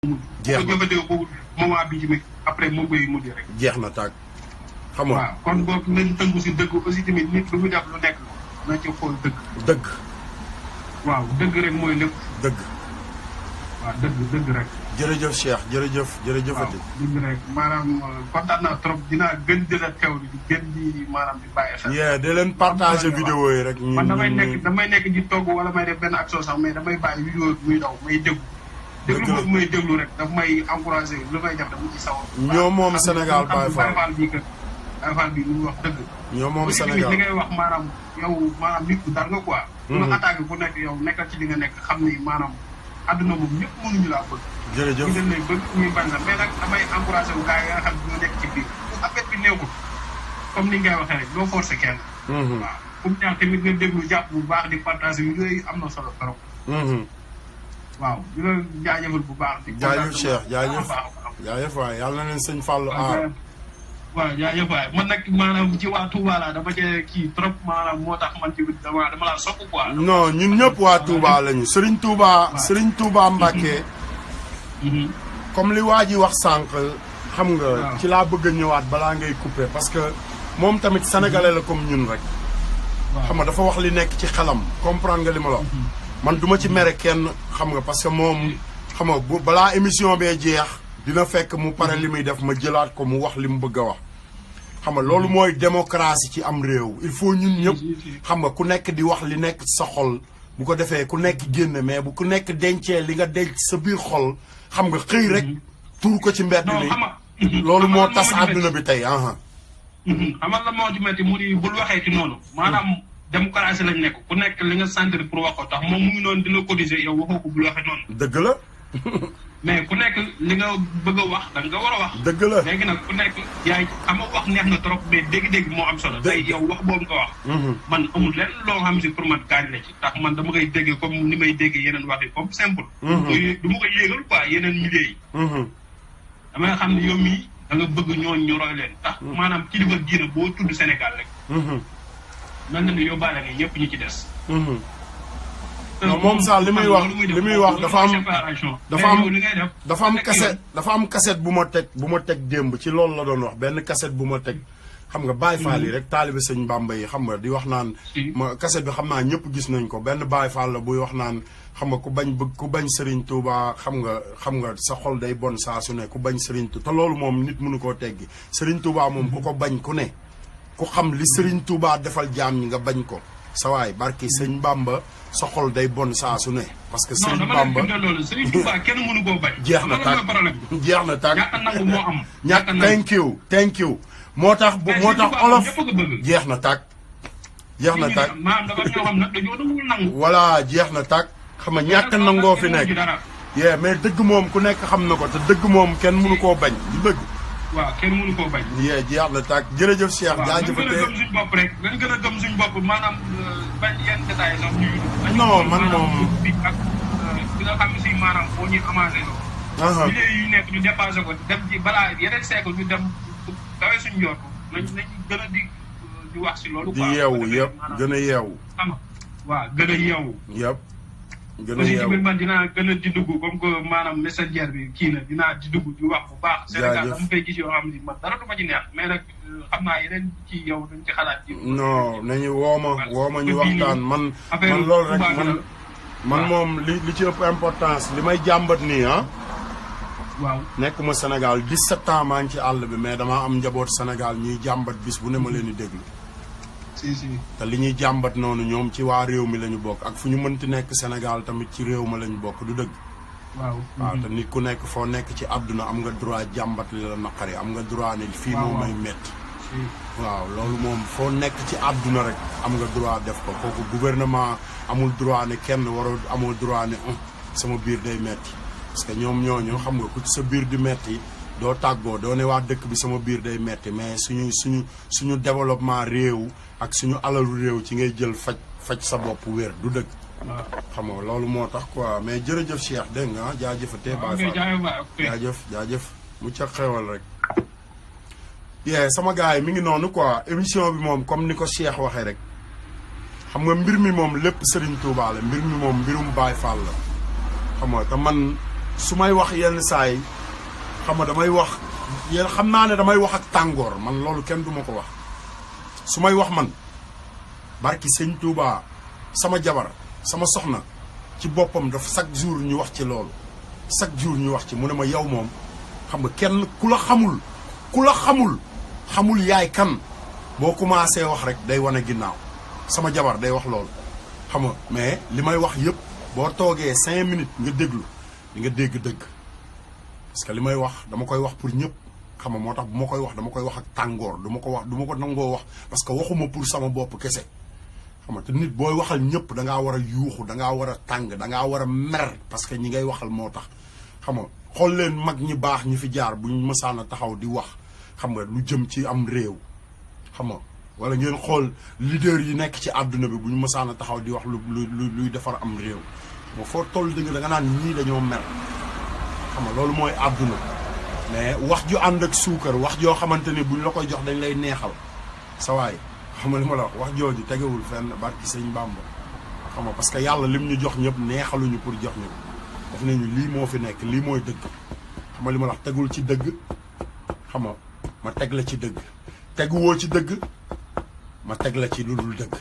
jeex na jëfandikoo ko moment bi ci après moom ngay mujj rek. jeex na tàgg xam nga. waaw kon boog nañ tënku si dëgg aussi tamit nit lu muy def lu nekk na ci xool dëgg. dëgg. waaw dëgg rek mooy lépp. dëgg. waaw dëgg rek. jërëjëf Cheikh jërëjëf. jërëjëfati waaw dëgg rek maanaam kontaan naa trop dinaa gën di la teew di gën di maanaam di bàyyi xel. de leen partager vidéo yi rek. man damay nekk di togg wala may def benn action sax mais damay bàyyi vidéo bi muy daw may déglu. déglu boobu may déglu rek daf may encouragé lu may def dama ci sawar. ñoo moom Sénégal Baye Fall Baye Fall bii kat Baye Fall bii lu mu wax dëgg. ñoo moom Sénégal li ngay wax maanaam yow maanaam nit ku dar nga quoi. lu la attaqué ku nekk yow nekkal ci li nga nekk xam ni maanaam àdduna moom ñëpp mënuñu laa bëgg. jërëjëf ñu dañ lay bëgg ñuy bañ la mais nag damay encouragé wu gars yi nga xam ne ñoo nekk ci biir bu affaire bi neexul comme ni ngay waxee rek doo forcé kenn. waaw fu mu ñaax tamit nga déglu jàpp bu baax di partage yu yooyu am na solo trop. waaw di la jaajëfal bu baax. jaajëf Cheikh jaajëf waay yàlla na leen sëñ Fallou aar. waaw jaajëf waay man nag maanaam ci waa Touba laa dama cee kii trop maanaam moo tax man ci dama laa sopp quoi. non ñun ñëpp waa Touba lañu Serigne Touba. Serigne Touba Mbacké. comme li waa ji wax sànq. xam nga ci laa bëgg a ñëwaat balaa ngay couper parce que moom tamit sénégalais la comme ñun rek. xam nga dafa wax li nekk ci xelam comprendre nga li ma la wax. man duma ci mere kenn xam nga parce que moom xam nga bu balaa émission bee jeex dina fekk mu pare li muy def ma jëlaat ko mu wax li mu bëgg a wax xam nga loolu mooy démocratie ci am réew il faut ñun ñëpp xam nga ku nekk di wax li nekk sa xol bu ko defee ku nekk génn mais bu ku nekk dencee li nga denc sa biir xol xam nga xëy rek tuur ko ci mbedd mi loolu moo tas àdduna bi tey xamal la moo ci metti mu di bul waxee ci noonu maanaam démocratie lañ nekk ku nekk li nga sentir pour wax ko tax moom mu ngi noonu dina cotiser yow waxoo ko bul waxee noonu. dëgg la. mais ku nekk li nga bëgg a wax da nga war a wax. dëgg la léegi nag ku nekk yaay xam nga wax neex na trop mais dégg-dégg moo am solo. tey yow wax boobu nga wax. man amul lenn loo xam si pour man gaañ la ci. tax man dama koy déggee comme ni may déggee yeneen wax yi comme simple. du ma koy yéegal quoi yeneen milieu yi. damay xam ne yow mii da nga bëgg ñooñu ñu roy leen tax maanaam kilifa diina boo tudd Sénégal rek. mel na ni yóbbaale nga ñëpp ñu ci des. non moom sax li muy wax dafa am cassette bu ma teg démb ci loolu la doon wax benn cassette bu ma teg xam nga Baye Fall yi rek taalibe sëñ Bamba yi xam nga di wax naan ma cassette bi xam naa ñëpp gis nañ ko benn Baye Fall la buy wax naan xam nga ku bañ Serigne Touba xam nga sa xol day bon saa su ne ku bañ Serigne Touba te loolu moom nit mënu koo teggi Serigne Touba moom ku ko bañ ku ne ku xam li Serigne Touba defal jaam ñi nga bañ ko sa waay barki sëñ Bamba sa xol day bon saa su ne. parce que Serigne Bamba non Serigne Touba kenn mënu koo bañ. jeex na tàkk jeex na tàkk ñàkk nangu moo am. thank you moo tax olof jeex na tàkk. jeex na tàkk maanaam dafa ñoo xam nag dañoo nangu. voilà jeex na tàkk xam nga ñàkk nangoo fi nekk. mais dëgg moom ku nekk xam na ko te dëgg moom kenn mënu koo bañ du dëgg. waaw kenn mënu koo bañ. jeex na tàkk jërëjëf Cheikh jaajëfatee. waaw gëm suñu bopp rek dañ gën a gëm suñu bopp maanaam bañ yenn détails sax ñu. non man moom ak bi nga xam ne si maanaam boo ñuy avancé loolu. milieu yi nekk ñu dépassé ko dem ci balaa yeneen siècle ñu dem dawee suñu yoon nañ gën a di wax si loolu. di yeewu yëpp gën a yeewu. xam nga waaw gën a yeewu. yëpp. gën a aussi yeewu tamit man dinaa gën a di dugg comme que maanaam messenger bi kii na dinaa di dugg di wax bu baax. Sénégal dama fay gis yoo xam ne man dara du ma ci neex mais nag xam naa yeneen ci yow dañ ci xalaat. non nañu wooma ñu waxtaan man loolu rek man moom li ci ëpp importance li may jàmbat nii waaw nekkuma Sénégal 17 ans maa ngi ci àll bi mais damaa am njaboot Sénégal ñuy jàmbat bis bu ne ma leen di déglu. si te li ñuy jàmbat noonu ñoom ci waa réew mi la ñu bokk ak fu ñu mënti nekk Sénégal tamit ci réew ma la ñu bokk du dëgg. waaw te nit ku nekk foo nekk ci àdduna am nga droit jàmbat li la naqari am nga droit ne fii moom may metti waaw loolu moom foo nekk ci àdduna rek am nga droit def ko kooku gouvernement amul droit ne kenn waroo amoo droit ne sama biir day metti parce que ñoom ñooñu xam nga ku ci sa biir di metti doo tàggoo doo ne waa dëkk bi sama biir day metti mais suñu développement réew ak suñu alalu réew ci ngay jël faj sa bopp wér du dëgg. xam nga loolu moo tax quoi mais jërëjëf Cheikh dégg nga jaajëfatee. jaajëf mu ca xewal rek. sama gars yi mi ngi noonu quoi émission bi moom comme ni ko Cheikh waxee rek xam nga mbir mi moom lépp Serigne Touba la mbir mi moom mbirum Baye Fall la xam nga te man su may wax yenn saa yi xam nga damay wax yéen xam naa ne damay wax ak tàngoor man loolu kenn du ma ko wax su may wax man barki sëñ Touba sama jabar sama soxna ci boppam dafa chaque jour ñu wax ci loolu chaque jour ñu wax ci mu ne ma yow moom xam nga kenn ku la xamul yaay kan boo commencé wax rek day wane ginnaaw sama jabar day wax loolu xam nga mais li may wax yëpp boo toogee 5 minutes nga déglu di nga dégg dëgg parce que li may wax dama koy wax pour ñëpp xam nga moo tax bu ma koy wax dama koy wax ak tàngoor du ma ko nangoo wax parce que waxuma pour sama bopp kese xam nga te nit booy waxal ñëpp da ngaa war a yuuxu da ngaa war a tàng da ngaa war a mer parce que ñi ngay waxal moo tax xam nga xool leen mag ñi baax ñi fi jaar buñ mësaan a taxaw di wax xam nga lu jëm ci am réew xam nga wala ngeen xool leader yi nekk ci àdduna bi buñ mësaan a taxaw di wax luy defar am réew moo foo toll dëgg da nga naan ñii dañoo mer xam nga loolu mooy àdduna mais wax ju ànd ak suukar wax joo xamante ni buñ la koy jox dañ lay neexal sa waay xam nga li ma la wax jooju tegewul fenn barki sëñ Bamba xam nga parce que yàlla lim ñu jox ñëpp neexaluñu pour jox ñu daf nañu lii moo fi nekk lii mooy dëgg xam nga li ma la wax tegul ci dëgg xam nga ma teg la ci dëgg teguwoo ci dëgg ma teg la ci lu dul dëgg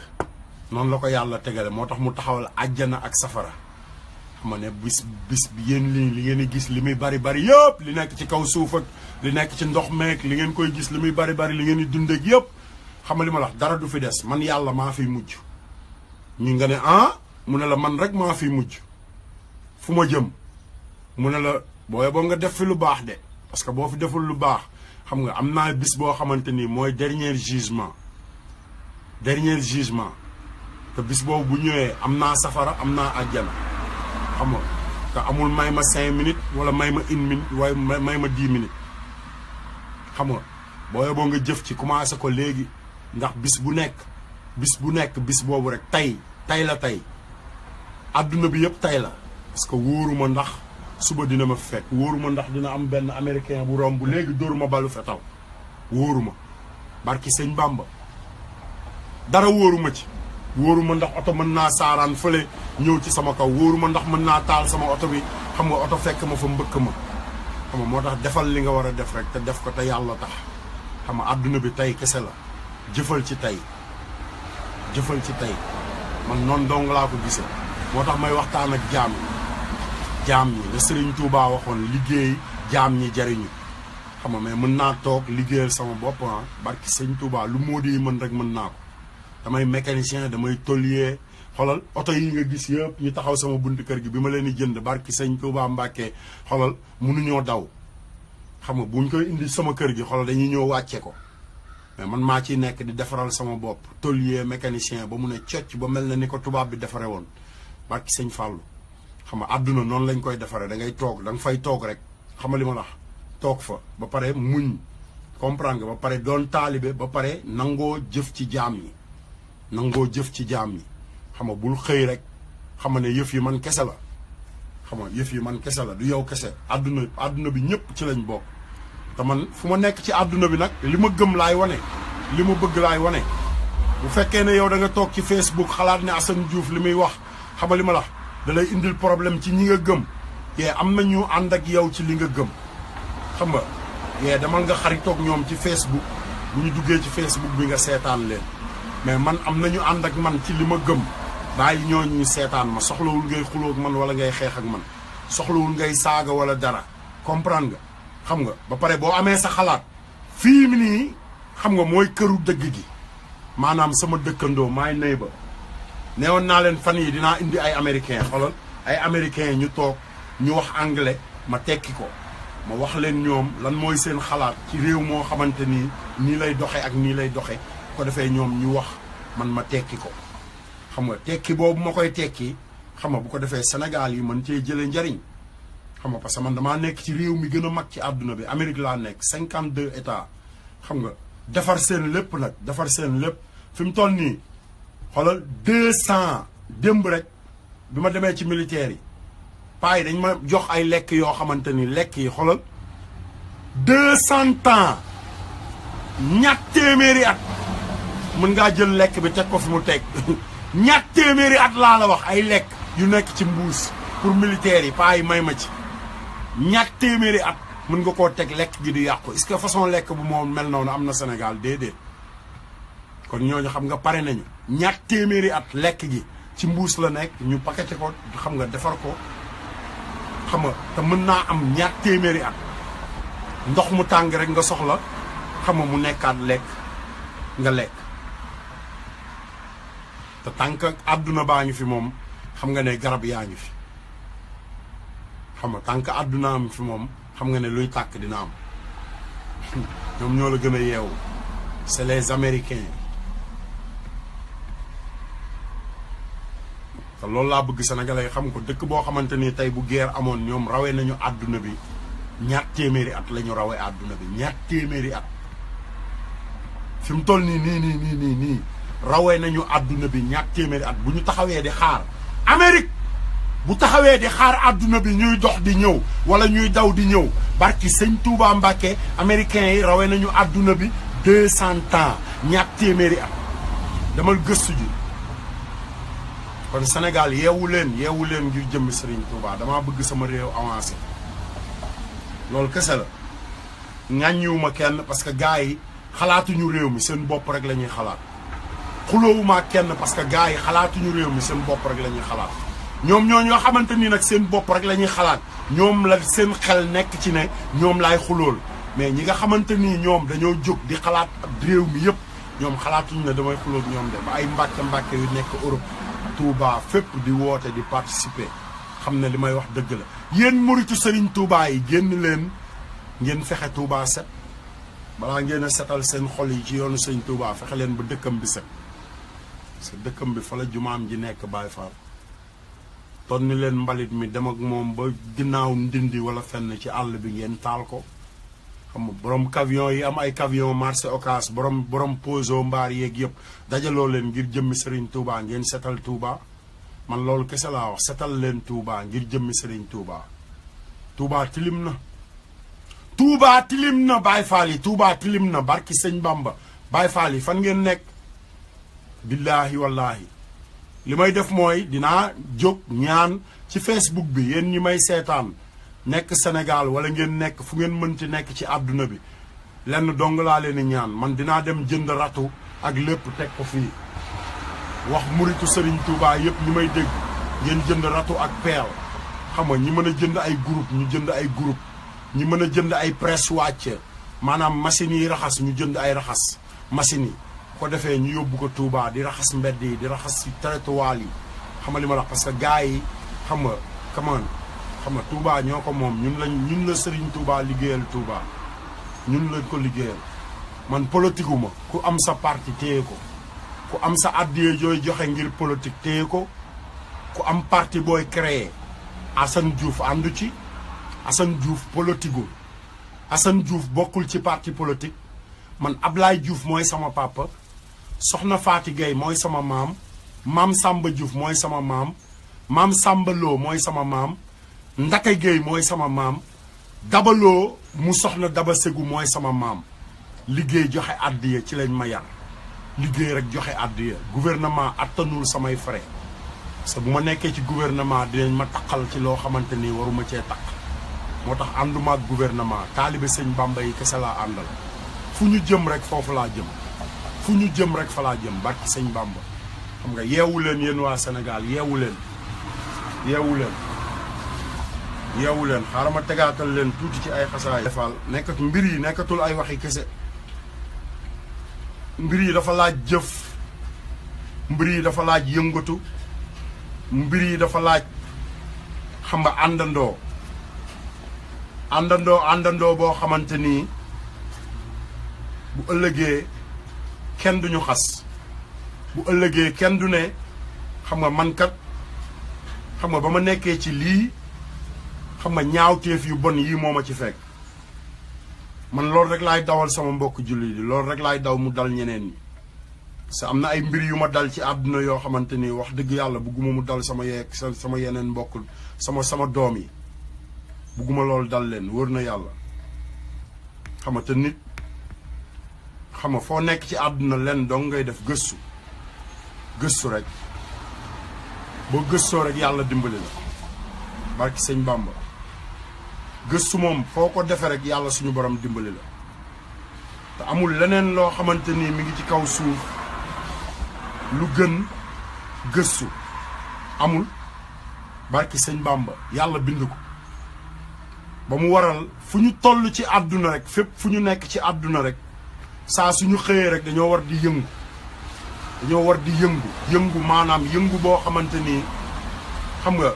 noonu la ko yàlla tegale moo tax mu taxawal àjjana ak safara xam nga ne bis bi yéen li ngeen di gis li muy bari yëpp li nekk ci kaw suuf ak li nekk ci ndox meek li ngeen koy gis li muy bari li ngeen di dund ak yëpp xam nga li ma la wax dara du fi des man yàlla maa fiy mujj ñu nga ne mu ne la man rek maa fiy mujj fu ma jëm mu ne la booye boo nga def fi lu baax de parce que boo fi deful lu baax xam nga am naa bis boo xamante ni mooy dernier jugement te bis boobu bu ñëwee am naa safara am naa àjjana xam nga te amul may ma 5 minutes wala may ma 1 minute waaye may ma 10 minutes xam nga booye boo nga jëf ci commencé ko léegi ndax bis bu nekk bis boobu rek tey la tey adduna bi yëpp tey la parce que wóoruma ndax suba dina ma fekk wóoruma ndax dina am benn américain bu romb bu léegi dóoruma balu fetal wóoruma barki sëñ Bamba dara wóoruma ci wóoruma ndax oto mën naa saaraan fële ñëw ci sama kaw wóoruma ndax mën naa taal sama oto bi xam nga oto fekk ma fa mbëkk ma xam nga moo tax defal li nga war a def rek te def ko te yàlla tax xam nga adduna bi tey kese la jëfal ci tey man noonu dong laa ko gisee moo tax may waxtaan ak jaam ñi la Serigne Touba waxoon liggéey jaam ñi jariñu xam nga mais mën naa toog liggéeyal sama bopp barki Serigne Touba lu moo di mën rek mën naa ko damay mécanicien damay tôlier xolal oto yi nga gis yëpp ñu taxaw sama buntu kër gi bi ma leen di jënd barki Serigne Touba Mbàkke xolal mënuñoo daw xam nga buñ koy indi sama kër gi xolal dañuy ñëw wàcce ko mais man maa ciy nekk di defaral sama bopp tôlier mécanicien ba mu ne cocc ba mel na ni ko tubaab bi defare woon barki sëñ Fallou xam nga àdduna noonu lañ koy defaree da ngay toog da nga fay toog rek xam nga li ma la wax toog fa ba pare muñ comprendre nga ba pare doon taalibe ba pare nangoo jëf ci jaam yi xam nga bul xëy rek xam nga ne yëf yi man kese la du yow kese àdduna bi ñëpp ci lañ bokk te man fu ma nekk ci àdduna bi nag li ma gëm laay wane li ma bëgg laay wane bu fekkee ne yow da nga toog ci Facebook xalaat ne Assane Diouf li muy wax xam nga li ma la da lay indil problème ci ñi nga gëm yee am na ñu ànd ak yow ci li nga gëm xam nga yee demal nga xaritoog ñoom ci Facebook bu ñu duggee ci Facebook bi nga seetaan leen mais man am na ñu ànd ak man ci li ma gëm bàyyi ñooñu seetaan ma soxlawul ngay xuloog man wala ngay xeex ak man soxlawul ngay saaga wala dara comprendre nga xam nga ba pare boo amee sa xalaat fii mi nii xam nga mooy këru dëgg gi maanaam sama dëkkandoo maay neighbor neewoon naa leen fan yi dinaa indi ay américain xoolal ay américain ñu toog ñu wax anglais ma tekki ko ma wax leen ñoom lan mooy seen xalaat ci réew moo xamante nii nii lay doxe ak nii lay doxe ko defee ñoom ñu wax man ma tekki ko xam nga tekki boobu ma koy tekki xam nga bu ko defee Sénégal yi mën cee jëlee njariñ xam nga parce que man damaa nekk ci réew mi gën a mag ci àdduna bi Amérique laa nekk 52 états xam nga defar seen lépp nag defar seen lépp fi mu toll nii xoolal 200 démb rek bi ma demee ci militaire yi paa yi dañ ma jox ay lekk yoo xamante ni lekk yi xoolal 200 ans ñatt téeméeri at mën ngaa jël lekk bi teg ko fi mu teg ñatt téeméeri at laa la wax ay lekk yu nekk ci mbuus pour militaire yi paa yi may ma ci ñaat téeméeri at mën nga koo teg lekk gi du yàqu est-ce que façon lekk bu moom mel noonu am na Sénégal déedéet kon ñooñu xam nga pare nañu ñaat téeméeri at lekk gi ci mbuus la nekk ñu paqueté ko xam nga defar ko xam nga te mën naa am ñaat téeméeri at ndox mu tàng rek nga soxla xam nga mu nekkaat lekk nga lekk te tànk àdduna baa ngi fi moom xam nga ne garab yaa ngi fi xam nga tànk àdduna am fi moom xam nga ne luy tàkk dina am ñoom ñoo la gën a yeewu c'est les Américains te loolu laa bëgg sénégalais xam ko dëkk boo xamante ni tey bu guerre amoon ñoom rawee nañu àdduna bi ñaat téeméeri at la ñu rawee àdduna bi ñaat téeméeri at fi mu toll nii rawee nañu àdduna bi ñaat téeméeri at bu ñu taxawee di xaar Amérique bu taxawee di xaar àdduna bi ñuy dox di ñëw wala ñuy daw di ñëw barki sëñ Touba Mbacke américains yi rawee nañu àdduna bi 200 ans ñaat téeméeri at damal gëstu ji kon Sénégal yeewu leen ngir jëmmi Serigne Touba damaa bëgg sama réew avancé loolu kese la ŋàññiwuma kenn parce que gars yi xalaatuñu réew mi seen bopp rek la ñuy xalaat xuloowuma kenn parce que gars yi xalaatuñu réew mi seen bopp rek la ñuy xalaat ñoom ñoo xamante ni nag seen bopp rek la ñuy xalaat ñoom la seen xel nekk ci ne ñoom laay xulool mais ñi nga xamante ni ñoom dañoo jóg di xalaat réew mi yëpp ñoom xalaatuñu ne damay xulool ñoom de ba ay mbàkke yu nekk Europe Touba fépp di woote di participer xam ne li may wax dëgg la yéen muritu Serigne Touba yi génn leen ngeen fexe Touba set balaa ngeen a setal seen xol yi ci yoonu Serigne Touba fexe leen ba dëkkam bi set parce que dëkkam bi fa la jumaam ji nekk Baye Fall tonni leen mbalit mi dem ak moom ba ginnaaw ndindi wala fenn ci àll bi ngeen taal ko xam nga borom camion yi am ay camion marché Ocass borom poso mbaar yeeg yëpp dajaloo leen ngir jëmmi Serigne Touba ngeen setal Touba man loolu kese laa wax setal leen Touba ngir jëmmi Serigne Touba. Touba tilim na. Touba tilim na Baye Fall yi Touba tilim na barki sëñ Bamba Baye Fall yi fan ngeen nekk billaahi wallaahi li may def mooy dinaa jóg ñaan ci Facebook bi yéen ñi may seetaan. nekk Sénégal wala ngeen nekk fu ngeen mënti nekk ci àdduna bi lenn dong laa leen di ñaan man dinaa dem jënd ratu ak lépp teg ko fii wax muritu Serigne Touba yëpp ñi may dégg ngeen jënd ratu ak peel xam nga ñi mën a jënd ay groupe ñu jënd ay groupe ñi mën a jënd ay presse wàcc maanaam machines yi raxas ñu jënd ay raxas machines yi ko defee ñu yóbbu ko Touba di raxas mbedd yi di raxas ci trottoir yi xam nga li ma la parce que gars yi xam nga comment xam nga Touba ñoo ko moom ñun la Serigne Touba liggéeyal Touba ñun lañ ko liggéeyal man politique uma ku am sa parti téye ko ku am sa addiye jooy joxe ngir politique téye ko ku am parti booy créer Assane Diouf àndu ci Assane Diouf politiqueul Assane Diouf bokkul ci parti politique man Ablaye Diouf mooy sama papa Soxna Faati Gueye mooy sama maam Maam Samba Diouf mooy sama maam Maam Samba Lo mooy sama maam Ndaka Gueye mooy sama maam Dabaloo mu soxna Daba Segu mooy sama maam liggéey joxe àddiya ci lañ ma yar liggéey rek joxe àddiya gouvernement attanul samay frais parce que bu ma nekkee ci gouvernement dinañ ma taqal ci loo xamante ni waruma cee taq moo tax ànduma ak gouvernement taalibe sëñ Bamba yi kese laa àndal fu ñu jëm rek foofu laa jëm fu ñu jëm rek fa laa jëm barki sëñ Bamba xam nga yeewu leen yéen waa Sénégal yeewu leen xaaral ma tegaatal leen tuuti ci ay xasaay defal mbir yi nekkatul ay waxi kese mbir yi dafa laaj jëf mbir yi dafa laaj yëngatu mbir yi dafa laaj xam nga àndandoo boo xamante ni bu ëllëgee kenn duñu xas bu ëllëgee kenn du ne xam nga man kat xam nga ba ma nekkee ci lii xam nga ñaawteef yu bon yii moo ma ci fekk man loolu rek laay dawal sama mbokk julli di loolu rek laay daw mu dal ñeneen ñi parce que am na ay mbir yu ma dal ci àdduna yoo xamante ni wax dëgg yàlla bugguma mu dal sama yeneen mbokk sama doom yi bugguma loolu dal leen wër na yàlla xam nga te nit xam nga foo nekk ci àdduna leen dong ngay def gëstu rek boo gëstoo rek yàlla dimbali la barki sëñ Bamba gëstu moom foo ko defee rek yàlla suñu borom dimbali la te amul leneen loo xamante ni mi ngi ci kaw suuf lu gën gëstu amul barki sëñ Bamba yàlla bind ko ba mu waral fu ñu toll ci àdduna rek fépp fu ñu nekk ci àdduna rek saa suñu xëyee rek dañoo war di yëngu maanaam yëngu boo xamante ni xam nga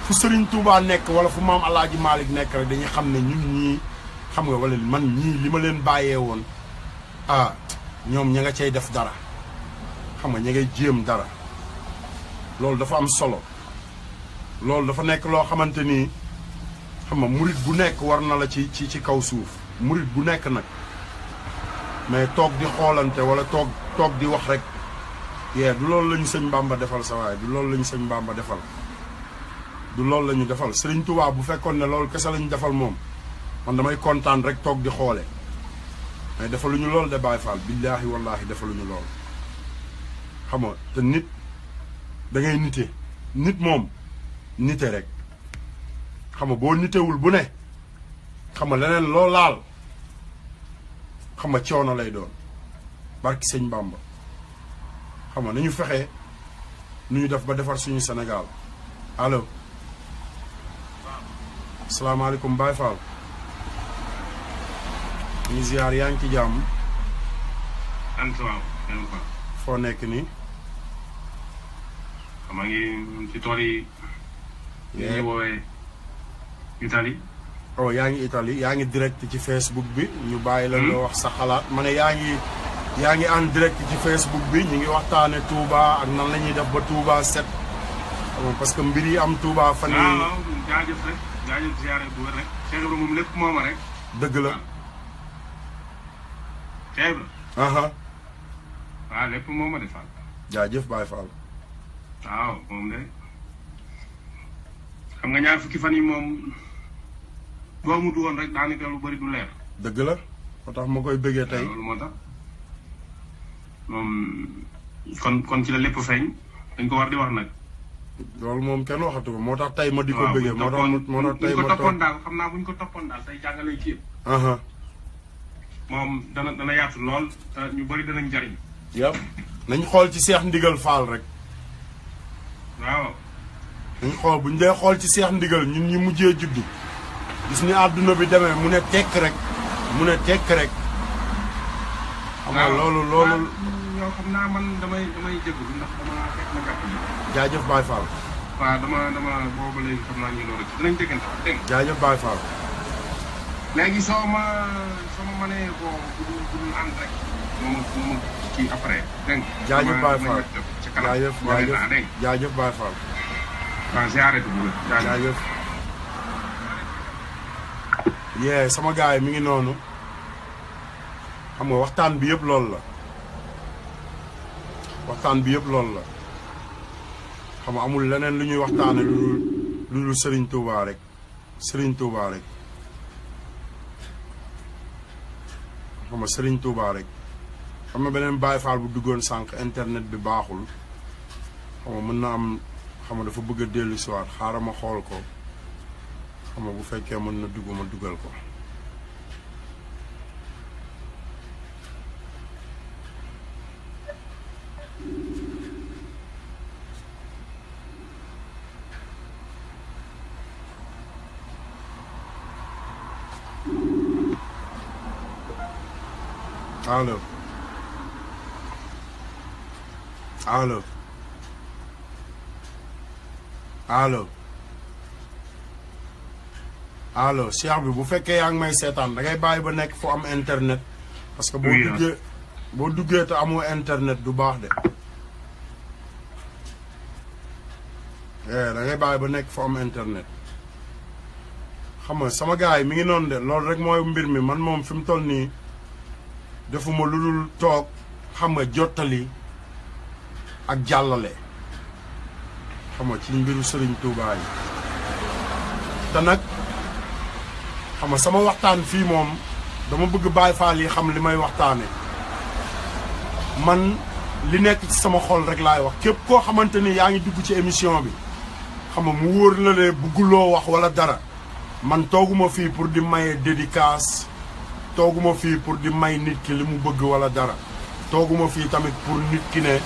fu Serigne Touba nekk wala fu maam Alaaji Malick nekk rek dañuy xam ne ñun ñii xam nga wala man ñii li ma leen bàyyee woon ñoom ña nga cay def dara xam nga ña ngay jéem dara loolu dafa am solo loolu dafa nekk loo xamante ni xam nga murit bu nekk war na la ci kaw suuf murit bu nekk nag mais toog di xoolante wala toog di wax rek du loolu la ñu sëñ Bamba defal sa waay du loolu la ñu sëñ Bamba defal du loolu la ñu defal Sëriñ Tuubaa bu fekkoon ne loolu kese la ñu defal moom man damay kontaan rek toog di xoole mais defaluñu loolu de Baay Faal billaahi wallaahi defaluñu loolu xam nga te nit da ngay nite nit moom nite rek xam nga boo nitewul bu ne xam nga leneen loo laal xam nga coono lay doon barki sëñ Bamba xam nga nañu fexe nu ñu def ba defar suñu Sénégal allo asalaamaaleykum Baye Fall ñu ziar yaa ngi ci jàmm foo nekk nii maa ngi ci tool yi ñu woowee Italie yaa ngi Italie yaa ngi direct ci Facebook bi ñu bàyyi la nga wax sa xalaat ma ne yaa ngi en direct ci Facebook bi ñu ngi waxtaane Touba ak nan la ñuy def ba Touba set parce que mbir yi am Touba fan yi waaw jaajëf rek jaajëf ziare bu wér rek Cheikh Ibra moom lépp mooma rek dëgg la Cheikh Ibra waaw lépp mooma de Fall jaajëf Baye Fall waaw moom de xam nga ñaar fukki fan yi moom boo amut woon rek daanaka lu bari du leer dëgg la moo tax ma koy bëggee tey loolu moo tax moom kon ci la lépp feeñ dañ ko war di wax nag loolu moom kenn waxatu ko moo tax tey ma di ko bëggee moo tax tey buñ ko toppoon daal xam naa buñ ko toppoon daal tey jàngale ci yëpp moom dana yaatu lool ñu bari danañ jariñ yëpp nañ xool ci Seex Ndigal Fall rek waaw nañ xool buñ dee xool ci Seex Ndigal ñun ñi mujjee juddu gis ni àdduna bi demee mu ne tekk rek xam nga loolu yow xam naa man damay jégalu ndax dama fekk ma jàpp ni jaajëf Baye Fall waaw dama boobu léegi xam naa ñu loolu ci dinañ déggante wax dégg jaajëf Baye Fall léegi soo ma mënee ko budul ànd rek moom kii après dégg nga jaajëf Baye Fall ci kanam jaajëf Baye Fall waaw ziare bu jaajëf yee sama gaay mi ngi noonu xam nga waxtaan bi yëpp loolu la xam nga amul leneen lu ñuy waxtaane lu dul Serigne Touba rek xam nga Serigne Touba rek xam nga beneen Baye Fall bu duggoon sànq internet bi baaxul xam nga mën na am xam nga dafa bëgg a dellu si waat xaaral ma xool ko xam nga bu fekkee mën na dugg ma dugal ko allo allo Cheikh bi bu fekkee yaa ngi may seetaan da ngay bàyyi ba nekk fu am internet parce que boo duggee te amoo internet du baax de da ngay bàyyi ba nekk fu am internet xam nga sama gars yi mi ngi noonu de loolu rek mooy mbir mi man moom fi mu toll nii defuma lu dul toog xam nga jottali ak jàllale xam nga ci mbiru Serigne Touba yi te nag xam nga sama waxtaan fii moom dama bëgg Baye Fall yi xam li may waxtaane man li nekk ci sama xol rek laay wax képp koo xamante ni yaa ngi dugg ci émission bi xam nga mu wóor la ne bëgguloo wax wala dara man tooguma fii pour di maye dédicace tooguma fii pour di may nit ki li mu bëgg wala dara tooguma fii tamit pour nit ki ne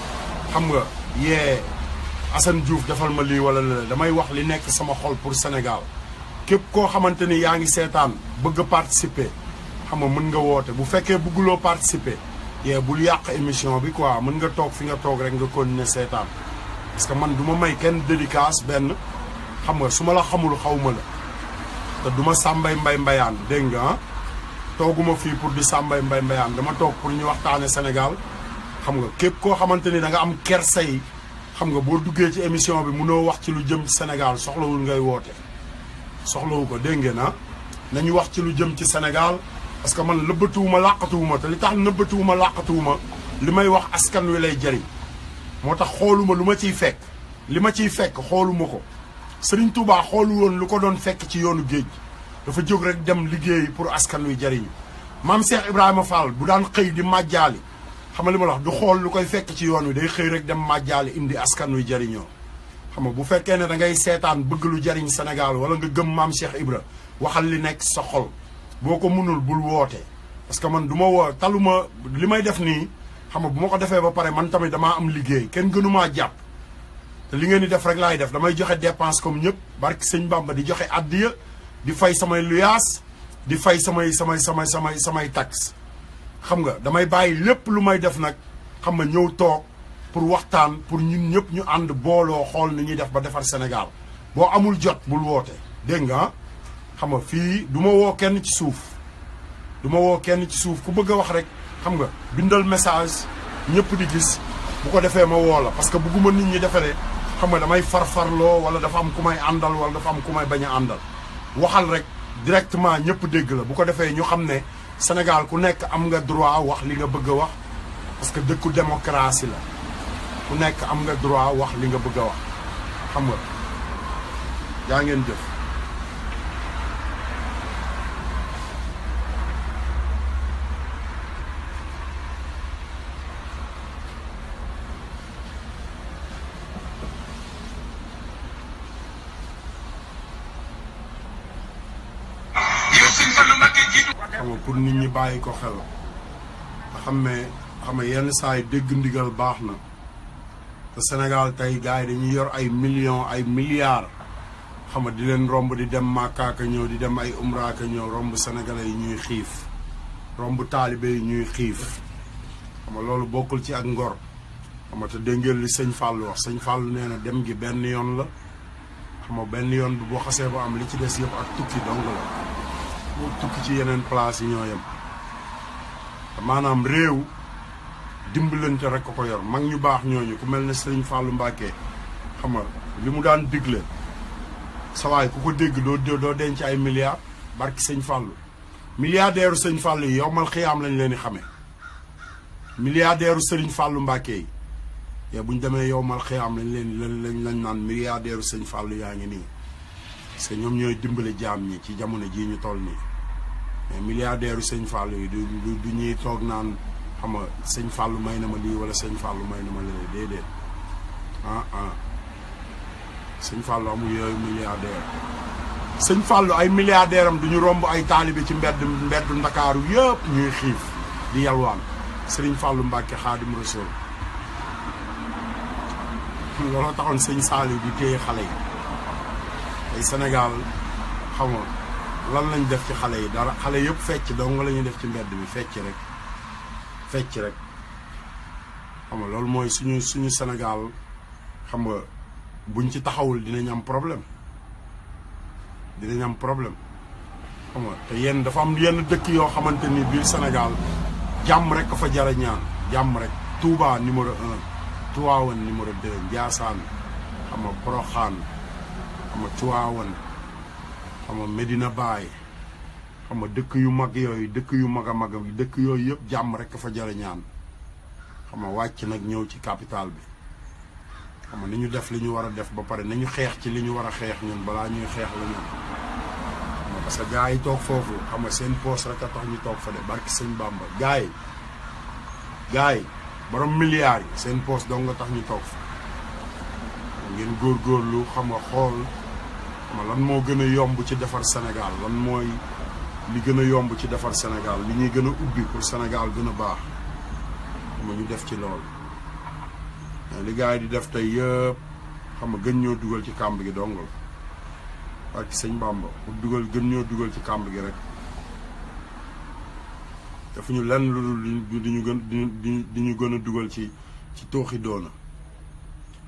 xam nga yee Assane Diouf defal ma lii wala la damay wax li nekk sama xol pour Sénégal képp koo xamante ni yaa ngi seetaan bëgg a participer xam nga mën nga woote bu fekkee bëgguloo participer yee bul yàq émission bi quoi mën nga toog fi nga toog rek nga continuer seetaan parce que man du ma may kenn dédicace benn xam nga su ma la xamul xaw ma la te du ma sàmbay mbay mbayaan dégg nga tooguma fii pour di sàmbay mbay mbayaan dama toog pour ñu waxtaane Sénégal xam nga képp koo xamante ni da nga am kersa yi xam nga boo duggee ci émission bi mënoo wax ci lu jëm ci Sénégal soxlawul ngay woote soxlawu ko dégg ngeen nañu wax ci lu jëm ci Sénégal parce que man nëbbatuwuma làqatuwuma te li tax nëbbatuwuma làqatuwuma li may wax askan wi lay jëriñ moo tax xooluma lu ma ciy fekk li ma ciy fekk xooluma ko Serigne Touba xoolu woon lu ko doon fekk ci yoonu géej dafa jóg rek dem liggéey pour askan wi jëriñu maam Cheikh Ibrahima Fall bu daan xëy di màjjaali xam nga li ma la wax du xool lu koy fekk ci yoon wi day xëy rek dem màjjaali indi askan wi jëriñoo xam nga bu fekkee ne da ngay seetaan bëgg lu jëriñ Sénégal wala nga gëm maam Cheikh Ibra waxal li nekk sa xol boo ko mënul bul woote parce que man du ma woo taluma li may def nii xam nga bu ma ko defee ba pare man tamit damaa am liggéey kenn gënumaa jàpp te li ngeen di def rek laay def damay joxe dépense comme ñëpp barki sëñ Bamba di joxe addiya di fay samay luyaas di fay samay taxe xam nga damay bàyyi lépp lu may def nag xam nga ñëw toog pour waxtaan pour ñun ñëpp ñu ànd booloo xool ni ñuy def ba defar Sénégal boo amul jot bul woote dégg nga xam nga fii du ma woo kenn ci suuf ku bëgg a wax rek xam nga bindal message ñëpp di gis bu ko defee ma woo la parce que bëgguma nit ñi defe ne xam nga damay farfarloo wala dafa am ku may àndal wala dafa am ku may bañ a àndal waxal rek directement ñëpp dégg la bu ko defee ñu xam ne Sénégal ku nekk am nga droit wax li nga bëgg a wax parce que dëkku démocratie la ku nekk am nga droit wax li nga bëgg a wax xam nga yaa ngeen jëf xam nga pour nit ñi bàyyi ko xel nga xam ne yenn saa yi dégg ndigal baax na te Sénégal tey gars yi dañuy yor ay millions ay milliards xam nga di leen romb di dem Makka ka ñëw di dem ay Umra ka ñëw romb sénégalais yi ñuy xiif romb taalibe yi ñuy xiif xam nga loolu bokkul ci ak ngor xam nga te dégg ngeen li sëñ Fallou wax sëñ Fallou nee na dem gi benn yoon la xam nga benn yoon bi boo xasee ba am li ci des yëpp ak tukki dong la tukki ci yeneen place yi ñoo yem maanaam réew dimbalante rek ko yor mag ñu baax ñooñu ku mel ne sëñ Fallou Mbacké xam nga li mu daan digle sawaay ku ko dégg doo denc ay milliards barki sëñ Fallou milliardaire sëñ Fallou yi yow mal xiyaam lañ leen di xamee milliardaire sëriñ Fallou Mbacké yi yow bu ñu demee yow mal xiyaam lañ naan milliardaire sëñ Fallou yaa ngi nii parce que ñoom ñooy dimbale jaam ñi ci jamono jii ñu toll nii mais milliardaire sëñ Fallou yi du ñuy toog naan xam nga sëñ Fallou may na ma lii wala sëñ Fallou may na ma lee déedéet sëñ Fallou amul yooyu milliardaire sëñ Fallou ay milliardaire am duñu romb ay taalibe ci mbeddu Ndakaaru yëpp ñuy xiif di yalwaan sëriñ Fallou Mbacké Xaadim Rasuul looloo taxoon sëñ Saliou di téye xale yi ay Sénégal xam nga lan lañ def ci xale yi dara xale yëpp fecc dong la ñuy def ci mbedd bi fecc rek xam nga loolu mooy suñu Sénégal xam nga buñ ci taxawul dinañ am problème xam nga te yenn dafa am yenn dëkk yoo xamante ni biir Sénégal jàmm rek ko fa jara ñaan jàmm rek Touba numéro 1 Tivaouane numéro 2 Ndiassane xam nga Porokhane xam nga Tivaouane xam nga Medina Baye xam nga dëkk yu mag yooyu dëkk yu mag a mag dëkk yooyu yëpp jàmm rek fa jara ñaan xam nga wàcc nag ñëw ci capital bi xam nga ni ñu def li ñu war a def ba pare nañu xeex ci li ñu war a xeex ñun balaa ñuy xeex la ñun xam nga parce que gars yi toog foofu xam nga seen poos rek a tax ñu toog fa de barki sëñ Bamba gars yi borom milliards yi seen poos dong nga tax ñu toog fa ngeen góorgóorlu xam nga xool lan moo gën a yomb ci defar Sénégal lan mooy li gën a yomb ci defar Sénégal li ñuy gën a ubbi pour Sénégal gën a baax xam nga ñu def ci lool mais li gars yi di def tey yëpp xam nga gën ñoo dugal ci kàmb gi dong la ak sëñ Bamba pour gën ñoo dugal ci kàmb gi rek defuñu lenn lu di ñu gën a dugal ci tooxi doona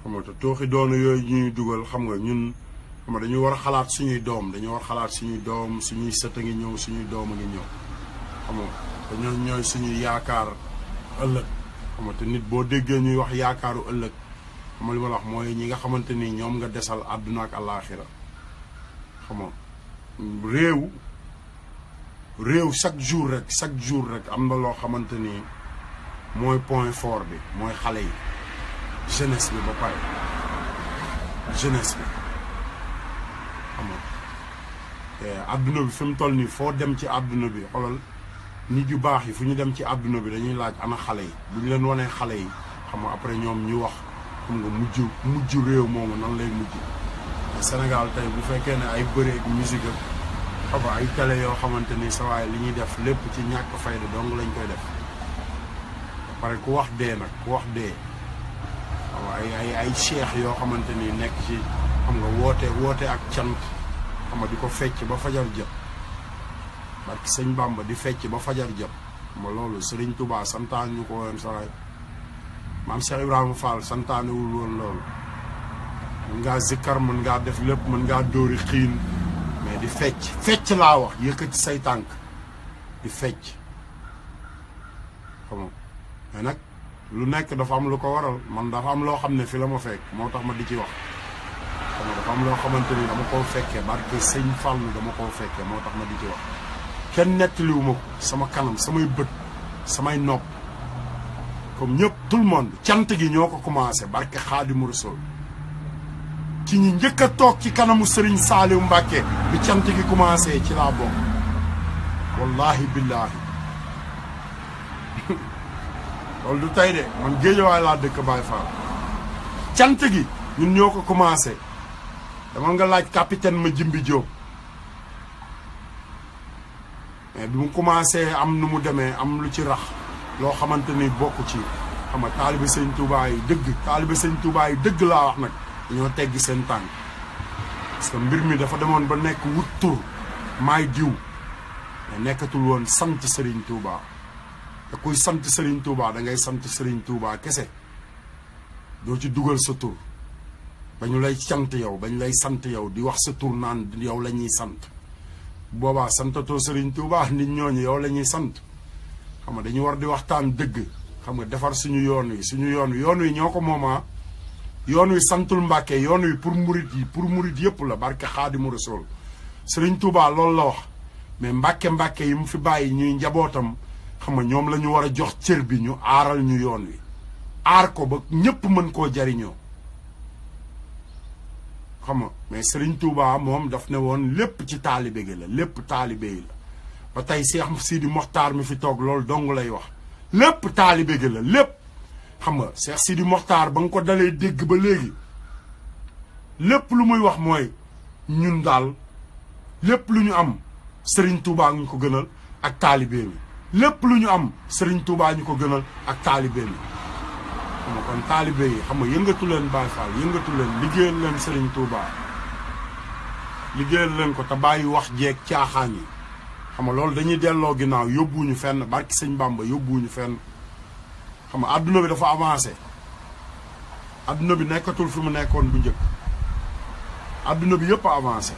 xam nga te tooxi doona yooyu ñuy dugal xam nga ñun xam nga dañu war a xalaat suñuy doom dañu war a xalaat suñuy doom suñuy sët a ngi ñëw suñuy doom a ngi ñëw xam nga te ñooy suñuy yaakaar ëllëg xam nga te nit boo déggee ñuy wax yaakaaru ëllëg xam nga li ma la wax mooy ñi nga xamante ni ñoom nga desal àdduna ak àllaaxira xam nga réew chaque jour rek am na loo xamante ni mooy point fort bi mooy xale yi jeunesse bi ba pare jeunesse bi xam nga àdduna bi fi mu toll nii foo dem ci àdduna bi xoolal nit yu baax yi fu ñu dem ci àdduna bi dañuy laaj ana xale yi bu ñu leen wanee xale yi xam nga après ñoom ñu wax xam nga mujj réew moomu nan lay mujj Sénégal tey bu fekkee ne ay bëre ak musique ak xam nga ay télé yoo xamante ni sa waay li ñuy def lépp ci ñàkk fayda dong lañ koy def ba pare ku wax dee nag ku wax dee xam nga ay cheikh yoo xamante ni nekk ci xam nga woote ak cant xam nga di ko fecc ba fajar jot barki sëñ Bamba di fecc ba fajar jot xam nga loolu Serigne Touba santaan ñu ko woon sa waay maam Cheikh Ibrahima Fall santaanewul woon loolu mën ngaa zikkar mën ngaa def lépp mën ngaa dóori xiin mais di fecc laa wax yëkkati say tànk di fecc xam nga mais nag lu nekk dafa am lu ko waral man dafa am loo xam ne fi la ma fekk moo tax ma di ci wax xam nga dafa am loo xamante ni dama koo fekkee barke sëñ Fallu dama koo fekkee moo tax ma di ci wax kenn nettaliwu ma ko sama kanam samay bët samay nopp comme ñëpp tout le monde cant gi ñoo ko commencé barke Xaadimu Rasuul ci ñi njëkk a toog ci kanamu Serigne Saliou Mbacké bi cant gi commencé ci laa bokk wallahi billahi loolu du tey de man Géejawaay laa dëkk Baye Fall cant gi ñun ñoo ko commencé dama nga laaj capitaine ma Jimbi Diop mais bi mu commencé am nu mu demee am lu ci rax loo xamante ni bokk ci xam nga taalibe sëñ Touba yi dëgg laa wax nag dañoo teggi seen tànk parce que mbir mi dafa demoon ba nekk wut tur maay diw mais nekkatul woon sant Serigne Touba te kuy sant Serigne Touba da ngay sant Serigne Touba kese doo ci dugal sa tur bañu lay sant yow bañ lay sant yow di wax sa tur naan yow la ñuy sant boobaa santatoo Serigne Touba nit ñooñu yow la ñuy sant xam nga dañu war di waxtaan dëgg xam nga defar suñu yoon wi ñoo ko moomaa yoon wi santul Mbàkke yoon wi pour murit yëpp la barke Xaadimu Rasuul Serigne Touba loolu la wax mais Mbàkke yi mu fi bàyyi ñuy njabootam xam nga ñoom la ñu war a jox cër bi ñu aaral ñu yoon wi aar ko ba ñëpp mën koo jariñoo xam nga mais Serigne Touba moom daf ne woon lépp ci taalibe gi la lépp taalibe yi la ba tey Cheikh Sidi Mokhtar mi fi toog loolu dong lay wax lépp taalibe gi la lépp xam nga Cheikh Sidi Mokhtar ba nga ko dalee dégg ba léegi lépp lu muy wax mooy ñun daal lépp lu ñu am Serigne Touba ñu ko gënal ak taalibe mi lépp lu ñu am Serigne Touba ñu ko gënal ak taalibe mi xam nga kon taalibe yi xam nga yëngatu leen Baye Fall yëngatu leen liggéeyal leen Serigne Touba liggéeyal leen ko te bàyyi wax jeeg caaxaan yi xam nga loolu dañuy delloo ginnaaw yóbbuwuñu fenn barki sëñ Bamba yóbbuwuñu fenn xam nga adduna bi dafa avancé adduna bi nekkatul fi mu nekkoon bu njëkk adduna bi yëpp a avancé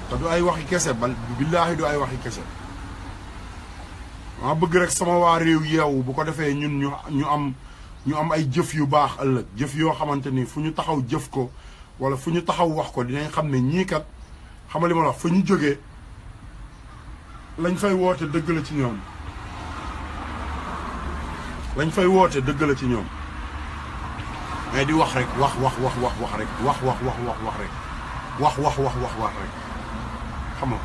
te du ay waxi kese billaahi du ay waxi kese maa bëgg rek sama waa réew yeewu bu ko defee ñun ñu am ay jëf yu baax ëllëg jëf yoo xamante ni fu ñu taxaw jëf ko wala fu ñu taxaw wax ko dinañ xam ne ñii kat xam nga li ma la wax fa ñu jógee lañ fay woote dëgg la ci ñoom lañ fay woote dëgg la ci ñoom mais di wax rek wax rek wax rek xam nga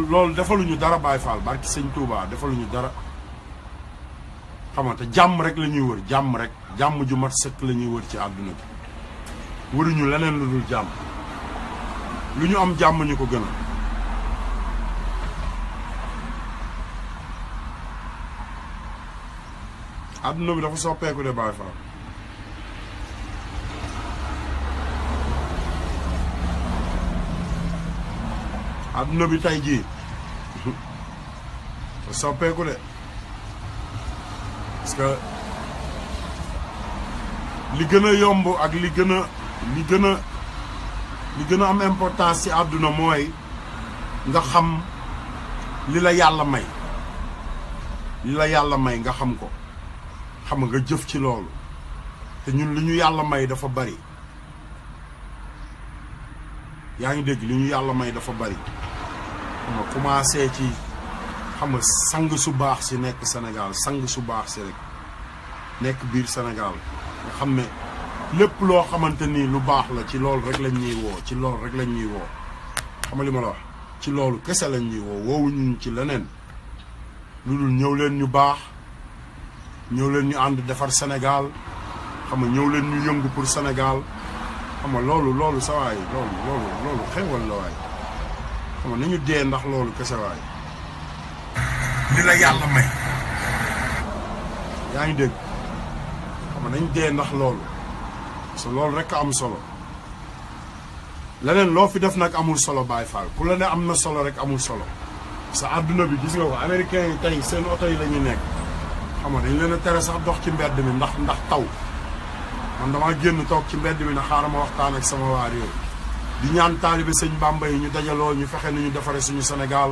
loolu defaluñu dara Baye Fall barki sëñ Touba defaluñu dara xam nga te jàmm rek la ñuy wër jàmm rek jàmm ju mat sëkk la ñuy wër ci àdduna bi waruñu leneen lu dul jàmm lu ñu am jàmm ñu ko gën a àdduna bi dafa soppeeku de Baye Fall àdduna bi tey jii dafa soppeeku de parce que li gën a yomb ak li gën a am importance ci àdduna mooy nga xam li la yàlla may nga xam ko xam nga jëf ci loolu te ñun li ñu yàlla may dafa bari yaa ngi dégg li ñu yàlla may dafa bari xam nga commencé ci xam nga sang su baax si nekk Sénégal sang su baax si rek nekk biir Sénégal nga xam ne lépp loo xamante ni lu baax la ci loolu rek lañ ñuy woo ci loolu rek lañ ñuy woo xam nga li ma la wax ci loolu kese lañ ñuy woo woowuñu ci leneen lu dul ñëw leen ñu baax ñëw leen ñu ànd defar Sénégal xam nga ñëw leen ñu yëngu pour Sénégal xam nga loolu sa waay loolu xewal la waay xam nga nañu dee ndax loolu kese waay li la yàlla may yaa ngi dégg xam nga nañ dee ndax loolu parce que loolu rek am solo leneen loo fi def nag amul solo Baye Fall ku la ne am na solo rek amul solo sa àdduna bi gis nga ko américains yi tey seen oto yi la ñu nekk xam nga dañ leen a tere sax dox ci mbedd mi ndax taw man damaa génn toog ci mbedd mi na xaaral ma waxtaan ak sama waa réew di ñaan taalibe sëñ Bamba yi ñu dajaloo ñu fexe nu ñu defaree suñu Sénégal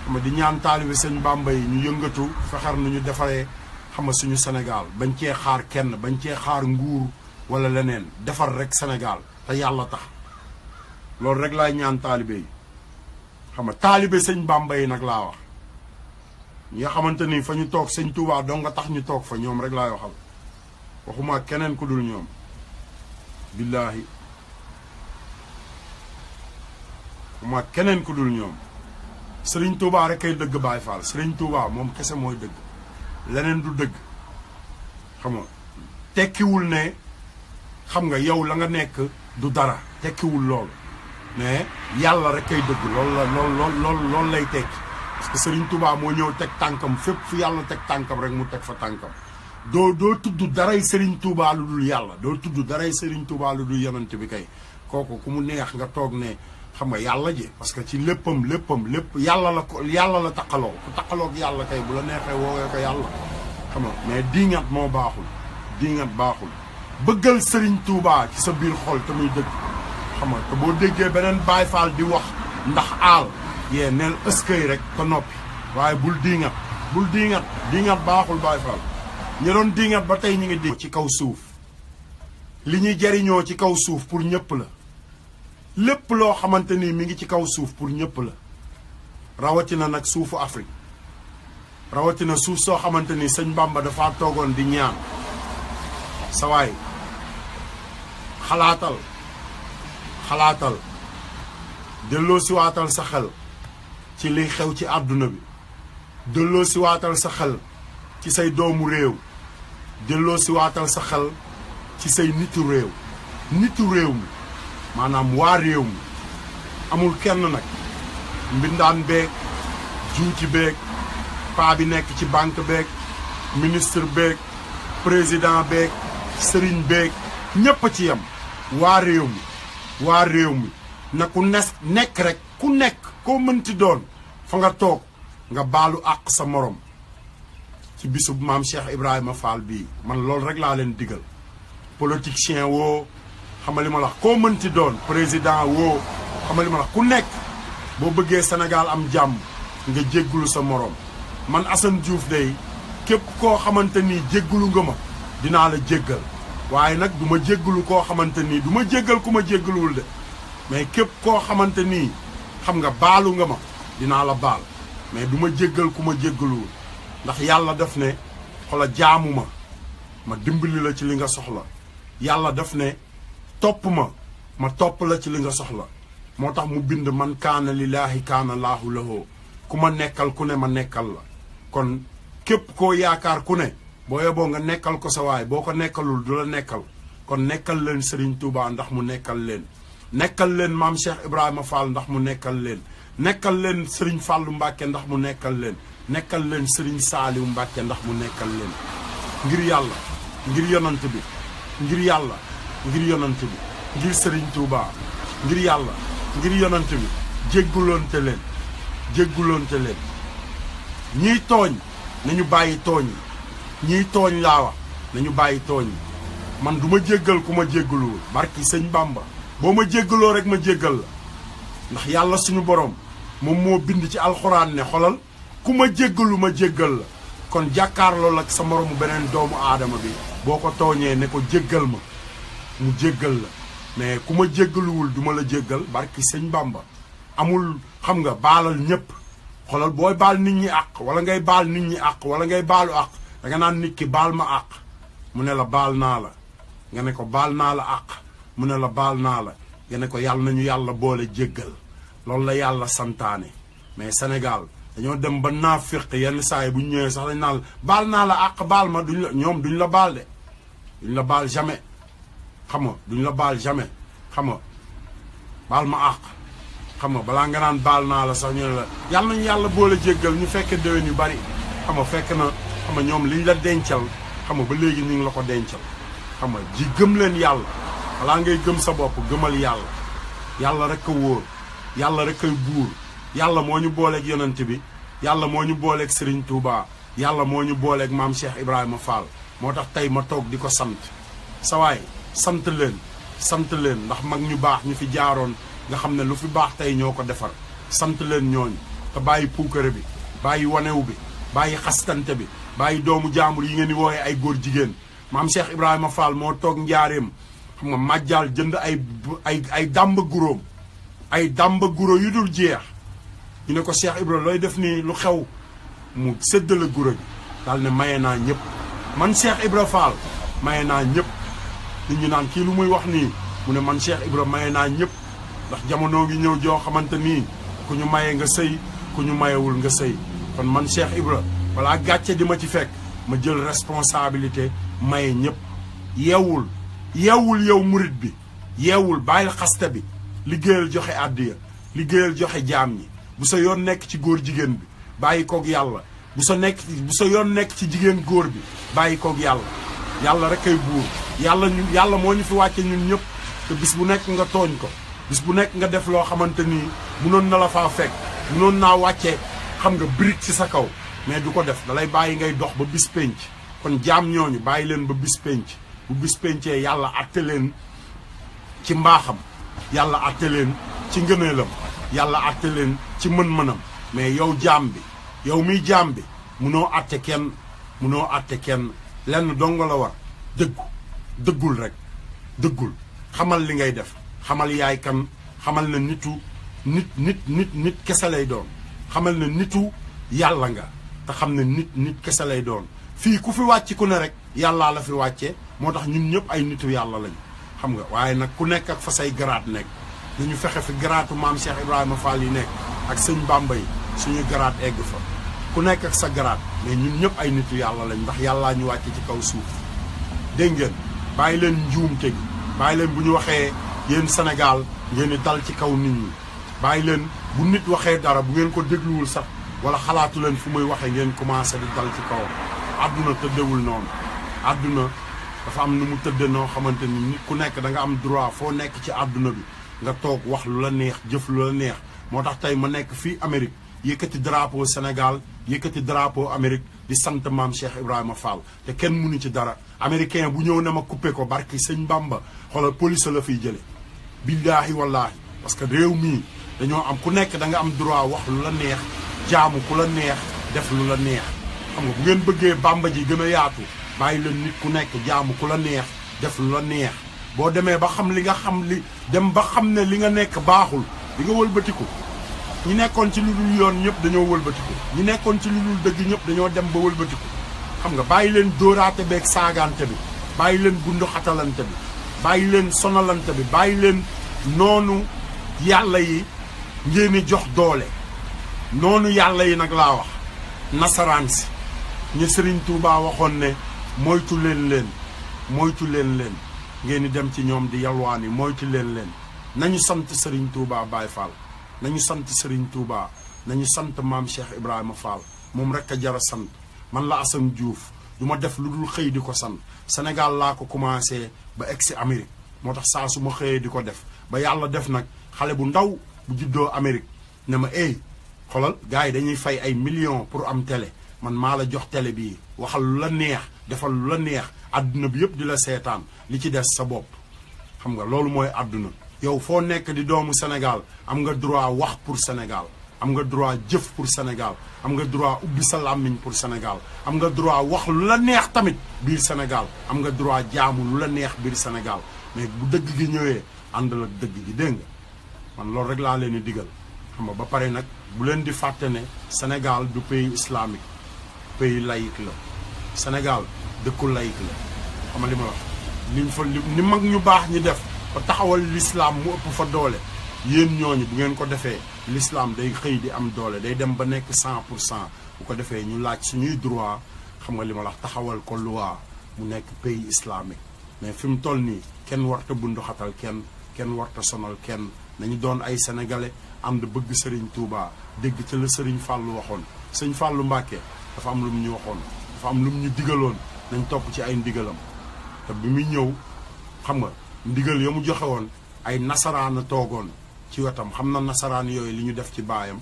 xam nga di ñaan taalibe sëñ Bamba yi ñu yëngatu fexer nu ñu defaree xam nga suñu Sénégal bañ cee xaar kenn bañ cee xaar nguur wala leneen defar rek Sénégal te yàlla tax loolu rek laay ñaan taalibe yi xam nga taalibe sëñ Bamba yi nag laa wax ñi nga xamante ni fa ñu toog sëñ Touba dong nga tax ñu toog fa ñoom rek laay waxal waxuma keneen ku dul ñoom billaahi waxuma keneen ku dul ñoom sëriñ Touba rek kay dëgg Baye Fall sëriñ Touba moom kese mooy dëgg leneen du dëgg xam nga tekkiwul ne xam nga yow la nga nekk du dara tekkiwul loolu mais yàlla rek kay dëgg loolu lay tekki parce que Serigne Touba moo ñëw teg tànkam fépp fu yàlla teg tànkam rek mu teg fa tànkam doo tudd daray Serigne Touba lu dul yàlla doo tudd daray Serigne Touba lu dul yonent bi kay kooku ku mu neex nga toog ne xam nga yàlla ji parce que ci lépp yàlla la taqaloo ku taqaloog yàlla kay bu la neexee woowee ko yàlla xam nga mais diingat moo baaxul diingat baaxul bëggal Serigne Touba ci sa biir xol te muy dëgg xam nga te boo déggee beneen Baye Fall di wax ndax aal yee neel ëskay rek te noppi waaye bul diingat baaxul Baye Fall ñi doon diingat ba tey ñu ngi di ci kaw suuf li ñuy jariñoo ci kaw suuf pour ñëpp la lépp loo xamante ni mi ngi ci kaw suuf pour ñëpp la rawatina nag suufu Afrique rawatina suuf soo xamante ni sëñ Bamba dafa toogoon di ñaan sa waay xalaatal delloo siwaatal sa xel ci liy xew ci àdduna bi delloo siwaatal sa xel ci say doomu réew delloo siwaatal sa xel ci say nitu réew mi maanaam waa réew mi amul kenn nag mbindaan beeg juuti beeg paa bi nekk ci banque beeg ministre beeg président beeg sëriñ beeg ñépp a ci yem waa réew mi na ku nekk rek ku nekk koo mënti doon fa nga toog nga baalu àq sa morom ci bisub maam Cheikh Ibrahima Fall bii man loolu rek laa leen digal politicien woo xamali ma la koo mënti doon président woo xamali ma la ku nekk boo bëggee Sénégal am jàmm nga jéggulu sa morom man Assane Diouf day képp koo xamante ni jéggulu nga ma dinaa la jéggal waaye nag du ma jéggulu koo xamante nii du ma jéggal ku ma jéggaluwul de mais képp koo xamante nii xam nga baalu nga ma dinaa la baal mais du ma jéggal ku ma jéggaluwul ndax yàlla def ne xola jaamu ma dimbali la ci li nga soxla yàlla def ne topp ma topp la ci li nga soxla moo tax mu bind man kaana lillaahi kaana laahu lahu ku ma nekkal ku ne ma nekkal la kon képp koo yaakaar ku ne boo yeboo nga nekkal ko sa waay boo ko nekkalul du la nekkal kon nekkal leen Serigne Touba ndax mu nekkal leen nekkal leen maam Cheikh Ibrahima Fall ndax mu nekkal leen nekkal leen Serigne Fallou Mbacke ndax mu nekkal leen nekkal leen Serigne Saliou Mbacke ndax mu nekkal leen ngir yàlla ngir yonant bi ngir yàlla ngir yonant bi ngir Serigne Touba ngir yàlla ngir yonant bi jégguloonte leen ñiy tooñ nañu bàyyi tooñ yi ñiy tooñ laa wax nañu bàyyi tooñ yi man du ma jéggal ku ma jéggaluwul barki sëñ Bamba boo ma jéggaloo rek ma jéggal la ndax yàlla suñu borom moom moo bind ci alxuraan ne xolal ku ma jéggalu ma jéggal la kon jàkkaarloo ak sa moromu beneen doomu aadama bi boo ko tooñee ne ko jéggal ma mu jéggal la mais ku ma jéggaluwul du ma la jéggal barki sëñ Bamba amul xam nga baalal ñëpp xolal booy baal nit ñi àq wala ngay baal nit ñi àq wala ngay baalu àq danga naan nit ki baal ma àq mu ne la baal naa la nga ne ko baal naa la àq mu ne la baal naa la nga ne ko yàlla nañu yàlla boole jéggal loolu la yàlla santaane mais Sénégal dañoo dem ba naafiq yenn saa yi bu ñu ñëwee sax dañ naan baal naa la àq baal ma duñ la ñoom duñ la baal de duñ la baal jamais xam nga duñ la baal jamais xam nga baal ma àq xam nga balaa nga naan baal naa la sax ñu ne la yàlla nañu yàlla boole jéggal ñu fekke déwén yu bari xam nga fekk na xam nga ñoom liñ la dencal xam nga ba léegi ñu ngi la ko dencal xam nga ji gëm leen yàlla balaa ngay gëm sa bopp gëmal yàlla yàlla rek a wóor yàlla rek ay buur yàlla moo ñu booleeg yonent bi yàlla moo ñu booleeg Serigne Touba yàlla moo ñu booleeg maam Cheikh Ibrahima Fall moo tax tey ma toog di ko sant sa waay sant leen ndax mag ñu baax ñu fi jaaroon nga xam ne lu fi baax tey ñoo ko defar sant leen ñooñu te bàyyi puukare bi bàyyi wanew bi bàyyi xastante bi bàyyi doomu jaambur yi ngeen di wooyee ay góor jigéen maam Cheikh Ibrahima Fall moo toog njaareem xam nga màjjaal jënd ay dàmba guróom ay dàmba guro yu dul jeex ñu ne ko Cheikh Ibrahima looy def nii lu xew mu séddale guro gi daal ne maye naa ñëpp man Cheikh Ibrahima Fall maye naa ñëpp nit ñu naan kii lu muy wax nii mu ne man Cheikh Ibrahima maye naa ñëpp ndax jamono ngi ñëw joo xamante nii ku ñu maye nga sëy ku ñu mayewul nga sëy kon man Cheikh Ibrahima balaa gàcce di ma ci fekk ma jël responsabilité maye ñëpp yeewul yow murit bi yeewul bàyyil xaste bi liggéeyal joxe àddiya liggéeyal joxe jaam ñi bu sa yoon nekk ci góor jigéen bi bàyyi koog yàlla bu sa yoon nekk ci jigéen góor bi bàyyi koog yàlla rek ay buur yàlla moo ñu fi wàcce ñun ñëpp te bis bu nekk nga tooñ ko bis bu nekk nga def loo xamante nii munoon na la faa fekk munoon naa wàcce xam nga brique ci sa kaw mais du ko def dalay bàyyi ngay dox ba bis penc kon jaam ñooñu bàyyi leen ba bis penc bu bis pencee yàlla atte leen ci mbaaxam yàlla atte leen ci ngëneelam yàlla atte leen ci mën-mënam mais yow jaam bi yow miy jaam bi munoo atte kenn lenn dongo la war dëggul rek dëggul xamal li ngay def xamal yaay kan xamal na nit kese lay doon xamal na nitu yàlla nga te xam ne nit kese lay doon fii ku fi wàcc ku ne rek yàllaa la fi wàcce moo tax ñun ñëpp ay nitu yàlla lañu xam nga waaye nag ku nekk ak fa say garaat nekk nañu fexe fi garaatu maam Cheikh Ibrahima Fall yi nekk ak sëñ Bamba yi suñu garaat egg fa ku nekk ak sa garaat mais ñun ñëpp ay nitu yàlla lañ ndax yàllaa ñu wàcce ci kaw suuf dégg ngeen bàyyi leen njuumte gi bàyyi leen bu ñu waxee yéen Sénégal ngeen di dal ci kaw nit ñi bàyyi leen bu nit waxee dara bu ngeen ko dégluwul sax wala xalaatu leen fu muy waxee ngeen commencé di dal ci kawam àdduna tëddewul noonu àdduna dafa am nu mu tëdde noo xamante ni nit ku nekk da nga am droit foo nekk ci àdduna bi nga toog wax lu la neex jëf lu la neex moo tax tey ma nekk fii Amérique yëkkati drapeau Sénégal yëkkati drapeau Amérique di sant maam Cheikh Ibrahima Fall te kenn mënu ci dara américain bu ñëw ne ma coupé ko barki sëñ Bamba xoolal police la fiy jële billaahi wallaahi parce que réew mii dañoo am ku nekk da nga am droit wax lu la neex jaamu ku la neex def lu la neex xam nga bu ngeen bëggee Bamba ji gën a yaatu bàyyi leen nit ku nekk jaamu ku la neex def lu la neex boo demee ba xam li nga xam li dem ba xam ne li nga nekk baaxul di nga wëlbatiku ñi nekkoon ci lu dul yoon ñëpp dañoo wëlbatiku ñi nekkoon ci lu dul dëgg ñëpp dañoo dem ba wëlbatiku xam nga bàyyi leen dóoraate beeg saagaante bi bàyyi leen bundu xatalante bi bàyyi leen sonalante bi bàyyi leen noonu yàlla yi ngeen di jox doole noonu yàlla yi nag laa wax nasaraan si ñu Sëriñ Tuubaa waxoon ne moytu leen ngeen di dem ci ñoom di yalwaani moytu leen nañu sant Serigne Touba Baye Fall nañu sant Serigne Touba nañu sant maam Cheikh Ibrahima Fall moom rek a jara sant man la Assane Diouf du ma def lu dul xëy di ko sant Sénégal laa ko commencé ba egg si Amérique moo tax saa su ma xëyee di ko def ba yàlla def nag xale bu ndaw bu juddoo Amérique ne ma xoolal gars yi dañuy fay ay millions pour am télé man maa la jox télé bii waxal lu la neex defal lu la neex àdduna bi yëpp di la seetaan li ci des sa bopp xam nga loolu mooy àdduna yow foo nekk di doomu Sénégal am nga droit wax pour Sénégal am nga droit jëf pour Sénégal am nga droit ubbi sa làmmiñ pour Sénégal am nga droit wax lu la neex tamit biir Sénégal am nga droit jaamu lu la neex biir Sénégal mais bu dëgg gi ñëwee àndal ak dëgg gi dégg nga man loolu rek laa leen di digal xam nga ba pare nag bu leen di fàtte ne Sénégal du pays islamique pays laïque la Sénégal dëkku laïque la xam nga li ma wax liñ fa ni mag ñu baax ñi def ba taxawal l'islam mu ëpp fa doole yéen ñooñu bu ngeen ko defee l'islam day xëy di am doole day dem ba nekk 100% bu ko defee ñu laaj suñuy droit xam nga li ma wax taxawal ko loi mu nekk pays islamique mais fi mu toll nii kenn warta bunduxatal kenn warta sonal kenn nañu doon ay sénégalais ànd bëgg Serigne Touba dégg ca la Serigne Fallou waxoon Serigne Fallou Mbacké dafa am lu mu ñu waxoon dafa am lu mu ñu digaloon nañ topp ci ay ndigalam te bi muy ñëw xam nga ndigal ya mu joxe woon ay nasaraan a toogoon ci wetam xam na nasaraan yooyu li ñu def ci baayam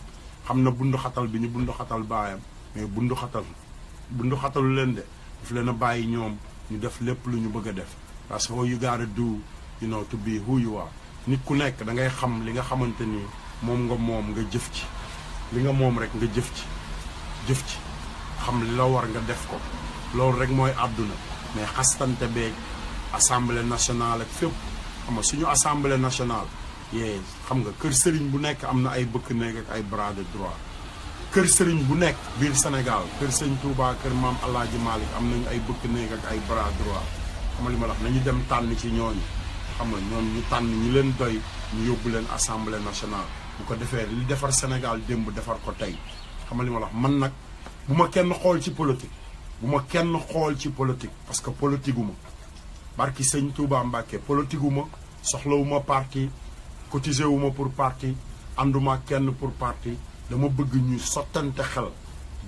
xam na bunduxatal bi ñu bunduxatal baayam mais bunduxatalu leen de daf leen a bàyyi ñoom ñu def lépp lu ñu bëgg a def parce que you gotta do you know to be who you are nit ku nekk da ngay xam li nga xamante ni moom nga jëf ci li nga moom rek nga jëf ci xam li la war nga def ko loolu rek mooy àdduna mais xastante beeg assemblée nationale ak fépp xam nga suñu assemblée nationale yee xam nga kër sëriñ bu nekk am na ay bëkk néeg ak ay bras de droit kër sëriñ bu nekk biir Sénégal kër sëñ Touba kër maam Alaaji Malick am nañu ay bëkk néeg ak ay bras droit xam nga li ma wax nañu dem tànn ci ñooñu xam nga ñoom ñu tànn ñu leen doy ñu yóbbu leen assemblée nationale bu ko defee li defar Sénégal démb defar ko tey xam nga li ma wax man nag bu ma kenn xool ci politique parce que politique uma barki sëñ Touba Mbacké politique uma soxlawuma parti cotisé wuma pour parti ànduma kenn pour parti dama bëgg ñu sottante xel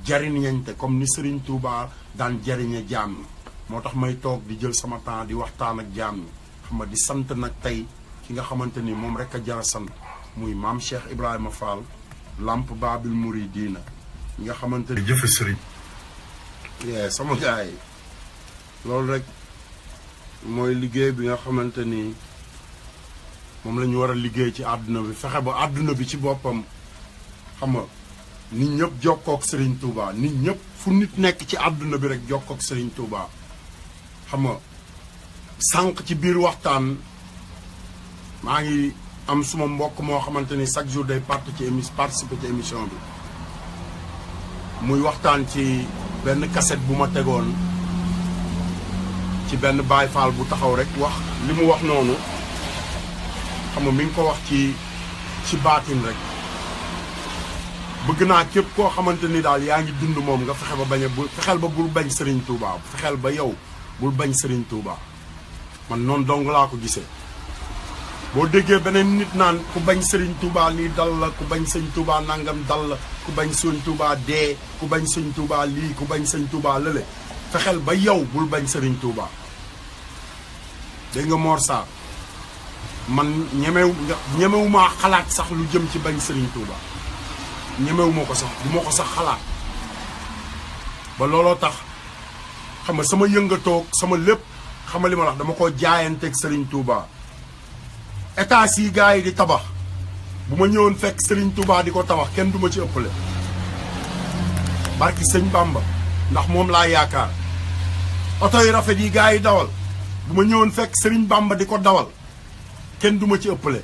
jariñante comme ni Serigne Touba daan jariñe jaam ñi moo tax may toog di jël sama temps di waxtaan ak jaam ñi xam nga di sant nag tey ki nga xamante ni moom rek a jara sant muy maam Cheikh Ibrahima Fall Lamp Babil Mouridina ñi nga xamante ni jëfe sëriñ sama gars yi loolu rek mooy liggéey bi nga xamante ni moom la ñu war a liggéey ci àdduna bi fexe ba àdduna bi ci boppam xam nga nit ñëpp jokkook Serigne Touba nit ñëpp fu nit nekk ci àdduna bi rek jokkook Serigne Touba xam nga sànq ci biir waxtaan maa ngi am suma mbokk moo xamante ni chaque jour day participer ci émission bi muy waxtaan ci benn cassette bu ma tegoon ci benn Baye Fall bu taxaw rek wax li mu wax noonu xam nga mi ngi ko wax ci baatin rek bëgg naa képp koo xamante ni daal yaa ngi dund moom nga fexe ba fexeel ba bul bañ Serigne Touba fexeel ba yow bul bañ Serigne Touba man noonu dong laa ko gisee boo déggee beneen nit naan ku bañ Serigne Touba lii dal la ku bañ Sëñ Touba nangam dal la ku bañ Sëñ Touba dee ku bañ Sëñ Touba lii ku bañ Sëñ Touba lële fexeel ba yow bul bañ Serigne Touba dégg nga Mor Sarr man ñemewumaa xalaat sax lu jëm ci bañ Serigne Touba ñemewuma ko sax du ma ko sax xalaat ba looloo tax xam nga sama yëngatoog sama lépp xam nga li ma wax dama ko jaayanteeg Serigne Touba état si gars yi di tabax bu ma ñëwoon fekk Serigne Touba di ko tabax kenn du ma ci ëppale barki sëñ Bamba ndax moom laa yaakaar oto yi rafet yi gars yi dawal bu ma ñëwoon fekk Serigne Bamba di ko dawal kenn du ma ci ëppale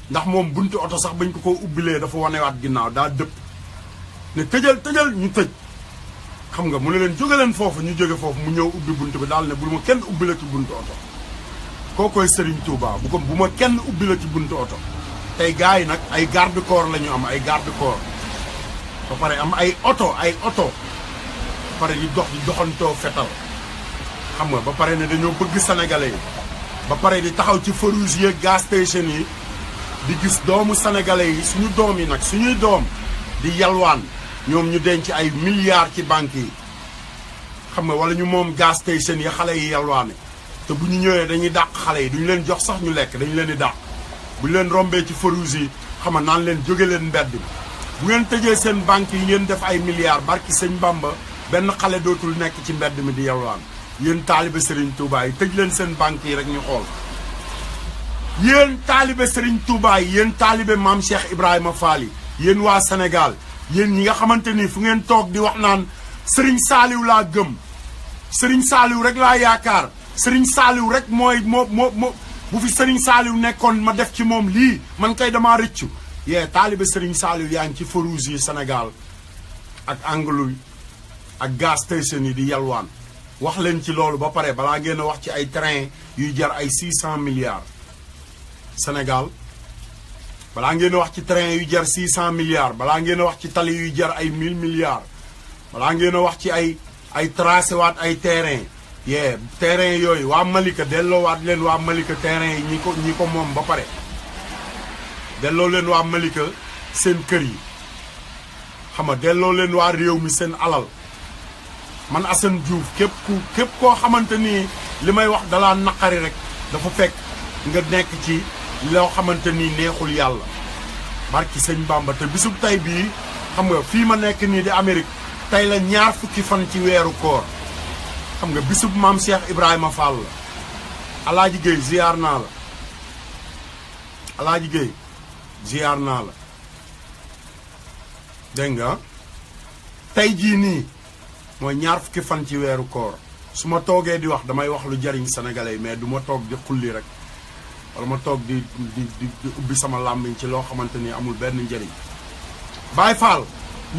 ndax moom buntu oto sax bañ ko ubbilee dafa wanewaat ginnaaw daa dëpp ne tëjal ñu tëj xam nga mu ne leen jóge leen foofu ñu jóge foofu mu ñëw ubbi buntu bi daal ne bul ma kenn ubbi la ci buntu oto kookoy Serigne Touba bu ma kenn ubbi la ci buntu oto tey gars yi nag ay garde corps la ñu am ay garde corps ba pare am ay oto ba pare di doxantoo fetal xam nga ba pare ne dañoo bëgg sénégalais yi ba pare di taxaw ci feu rouge yi gas station yi di gis doomu sénégalais yi suñu doom yi nag suñuy doom di yalwaan ñoom ñu denc ay milliards ci banque yi xam nga wala ñu moom gas station yi xale yi yalwaane te bu ñu ñëwee dañuy dàq xale yi duñu leen jox sax ñu lekk dañu leen di dàq bu ñu leen rombee ci feu rouge yi xam nga naan leen jóge leen mbedd bi bu ngeen tëjee seen banque yi ngeen def ay milliards barki sëñ Bamba benn xale dootul nekk ci mbedd mi di yalwaan yéen taalibe Serigne Touba yi tëj leen seen banque yi rek ñu xool yéen taalibe Serigne Touba yi yéen taalibe Maam Cheikh Ibrahima Fall yi yéen waa Sénégal yéen ñi nga xamante ni fu ngeen toog di wax naan Serigne Saliou laa gëm Serigne Saliou rek laa yaakaar Serigne Saliou rek mooy moo bu fi Serigne Saliou nekkoon ma def ci moom lii man kay damaa rëccu yee taalibe Serigne Saliou yaa ngi ci feu rouge yi Sénégal ak Angle ak gas station yi di yalwaan wax leen ci loolu ba pare balaa ngeen a wax ci ay train yuy jar ay 600 milliards Sénégal balaa ngeen a wax ci train yuy jar 600 milliards balaa ngeen a wax ci tali yuy jar ay 1000 milliards balaa ngeen a wax ci ay tracé waat ay terrain yee terrain yooyu waa Malika delloowaat leen waa Malika terrain yi ñi ko moom ba pare delloo leen waa Malika seen kër yi xam nga delloo leen waa réew mi seen alal man Assane Diouf képp koo xamante ni li may wax dalaa naqari rek dafa fekk nga nekk ci loo xamante ni neexul yàlla barki sëñ Bamba te bisub tey bii xam nga fii ma nekk nii di Amérique tey la 2 fukki fan ci weeru koor xam nga bisub maam Cheikh Ibrahima Fall la Alaaji Gueye ziar naa la Alaaji Gueye ziar naa la dégg nga tey jii nii mooy 2 fukki fan ci weeru koor su ma toogee di wax damay wax lu jariñ sénégalais yi mais du ma toog di xulli rek wala ma toog di ubbi sama làmmiñ ci loo xamante ni amul benn njëriñ Baye Fall